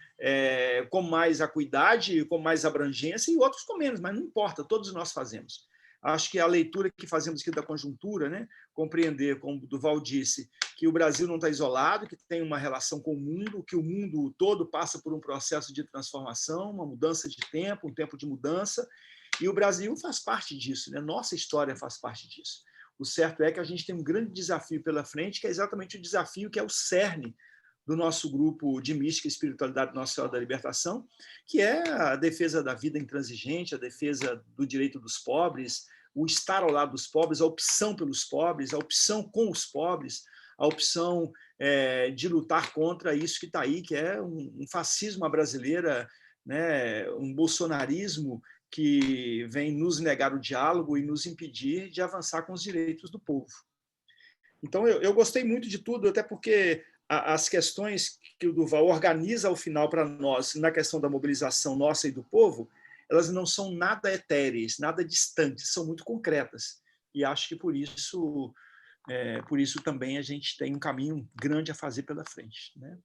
com mais acuidade, com mais abrangência, e outros com menos, mas não importa, todos nós fazemos. Acho que a leitura que fazemos aqui da conjuntura, né, compreender, como o Duval disse, que o Brasil não está isolado, que tem uma relação com o mundo, que o mundo todo passa por um processo de transformação, uma mudança de tempo, um tempo de mudança, e o Brasil faz parte disso, né? Nossa história faz parte disso. O certo é que a gente tem um grande desafio pela frente, que é exatamente o desafio que é o cerne do nosso grupo de mística e espiritualidade Nossa Senhora da Libertação, que é a defesa da vida intransigente, a defesa do direito dos pobres, o estar ao lado dos pobres, a opção pelos pobres, a opção com os pobres, a opção de lutar contra isso que está aí, que é um fascismo à brasileira, né, um bolsonarismo que vem nos negar o diálogo e nos impedir de avançar com os direitos do povo. Então, eu gostei muito de tudo, até porque as questões que o Duval organiza ao final para nós, na questão da mobilização nossa e do povo, elas não são nada etéreas, nada distantes, são muito concretas. E acho que por isso também a gente tem um caminho grande a fazer pela frente, né?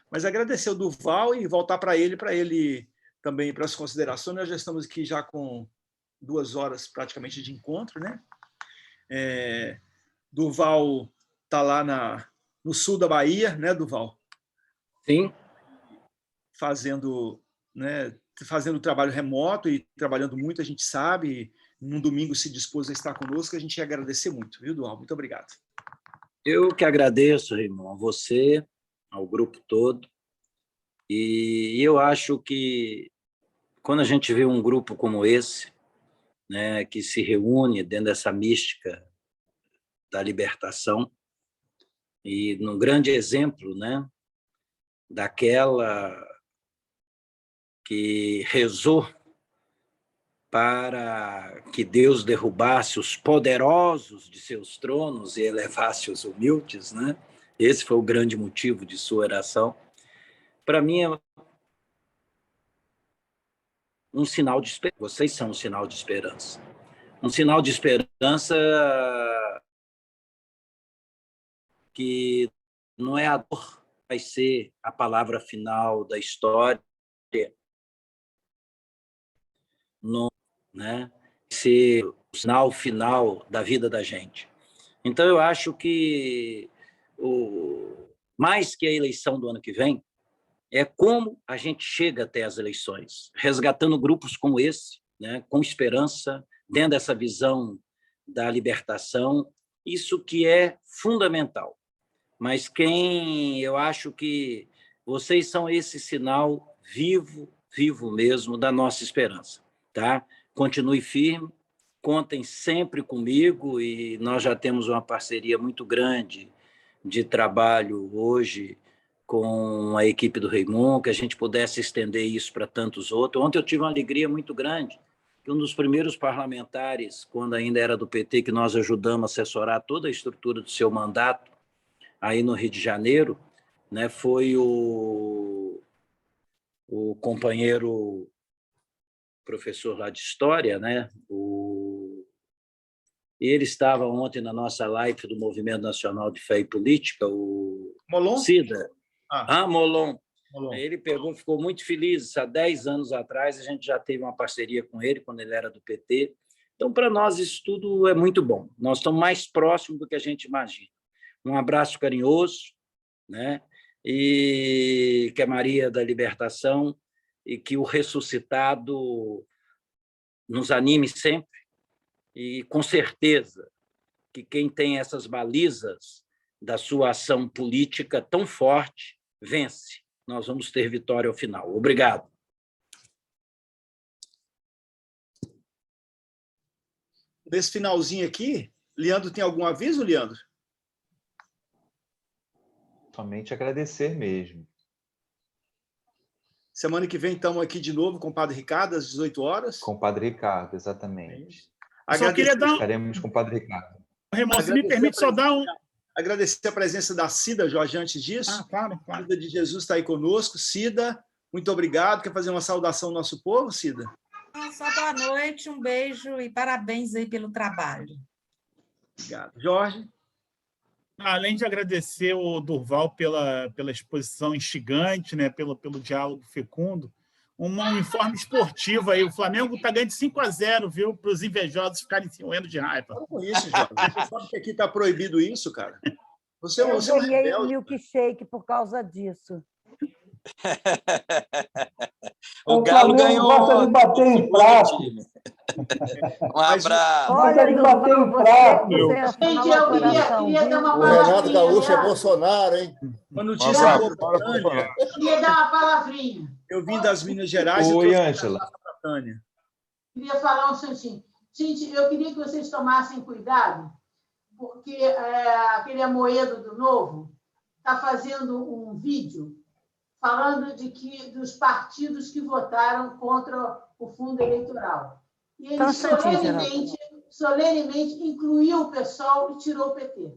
Mas agradecer ao Duval e voltar para ele também para as considerações. Nós já estamos aqui já com 2 horas praticamente de encontro, né? Duval está lá no sul da Bahia, né, Duval? Sim. Fazendo trabalho remoto e trabalhando muito, a gente sabe. Num domingo se dispôs a estar conosco, a gente ia agradecer muito, viu, Duval? Muito obrigado. Eu que agradeço, Raimon, a você, ao grupo todo. E eu acho que quando a gente vê um grupo como esse, né, que se reúne dentro dessa mística da libertação, e num grande exemplo, né, daquela que rezou para que Deus derrubasse os poderosos de seus tronos e elevasse os humildes, né? Esse foi o grande motivo de sua oração. Para mim, é um sinal de esperança. Vocês são um sinal de esperança. Um sinal de esperança que não é a dor que vai ser a palavra final da história, não, né? Ser o sinal final da vida da gente. Então, eu acho que mais que a eleição do ano que vem, é como a gente chega até as eleições, resgatando grupos como esse, né, com esperança, dentro dessa visão da libertação, isso que é fundamental. Mas eu acho que vocês são esse sinal vivo mesmo da nossa esperança, tá? Continue firme, contem sempre comigo, e nós já temos uma parceria muito grande de trabalho hoje com a equipe do Raimon, que a gente pudesse estender isso para tantos outros. Ontem eu tive uma alegria muito grande, que um dos primeiros parlamentares, quando ainda era do PT, que nós ajudamos a assessorar toda a estrutura do seu mandato, aí no Rio de Janeiro, né, foi o companheiro professor lá de História, né, ele estava ontem na nossa live do Movimento Nacional de Fé e Política, o Molon? Cida. Molon. Molon. Ele ficou muito feliz. Há 10 anos atrás, a gente já teve uma parceria com ele, quando ele era do PT. Então, para nós, isso tudo é muito bom. Nós estamos mais próximos do que a gente imagina. Um abraço carinhoso, né? E que a Maria da Libertação e que o ressuscitado nos anime sempre, e com certeza que quem tem essas balizas da sua ação política tão forte vence. Nós vamos ter vitória ao final. Obrigado. Nesse finalzinho aqui, Leandro, tem algum aviso, Leandro? Somente agradecer mesmo. Semana que vem estamos aqui de novo com o Padre Ricardo, às 18 horas. Com o Padre Ricardo, exatamente. Só queria dar Estaremos com o Padre Ricardo. Raimon, se me permite só dar um... Agradecer a presença da Cida, Jorge, antes disso. Claro. Cida de Jesus está aí conosco. Cida, muito obrigado. Quer fazer uma saudação ao nosso povo, Cida? Só boa noite, um beijo e parabéns aí pelo trabalho. Obrigado. Jorge? Além de agradecer o Durval pela exposição instigante, né, pelo diálogo fecundo, um informe esportivo aí. O Flamengo está ganhando de 5-0, viu? Para os invejosos ficarem se roendo de raiva. Não é isso, Jorge. Você sabe que aqui está proibido isso, cara? Eu ganhei um milkshake por causa disso. O Galo ganhou. Gosta de bater em prato. Um abraço. Gosta de bater em prato. Gente, eu queria dar uma O Renato Gaúcho é Bolsonaro, hein? Uma notícia boa para Tânia. Eu queria dar uma palavrinha. Eu vim das Minas Gerais. Oi, Ângela. Queria falar um instantinho. Gente, eu queria que vocês tomassem cuidado, porque aquele Amoedo do Novo está fazendo um vídeo falando dos partidos que votaram contra o fundo eleitoral. E ele solenemente incluiu o PSOL e tirou o PT.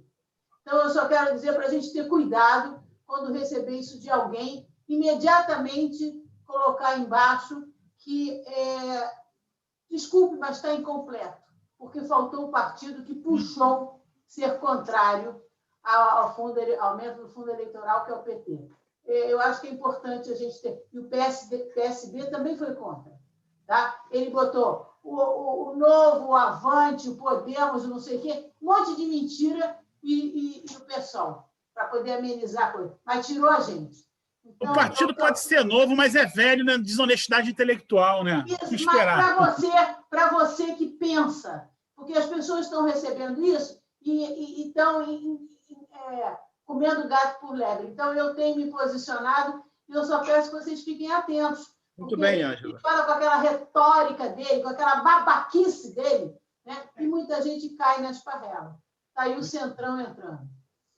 Então, eu só quero dizer para a gente ter cuidado quando receber isso de alguém, imediatamente colocar embaixo que, desculpe, mas está incompleto, porque faltou o partido que puxou ser contrário ao aumento do fundo eleitoral, que é o PT. Eu acho que é importante a gente ter... E o PSB também foi contra. Tá? Ele botou o Novo, o Avante, o Podemos, o não sei o quê, um monte de mentira e o PSOL, para poder amenizar a coisa. Mas tirou a gente. Então, o partido pode ser novo, mas é velho na desonestidade intelectual, né? Isso, mas para você que pensa, porque as pessoas estão recebendo isso e estão comendo gato por lebre. Então, eu tenho me posicionado e eu só peço que vocês fiquem atentos. Muito bem, Ângela. Ele fala com aquela retórica dele, com aquela babaquice dele, né? E muita gente cai na esparrela. Está aí o Centrão entrando.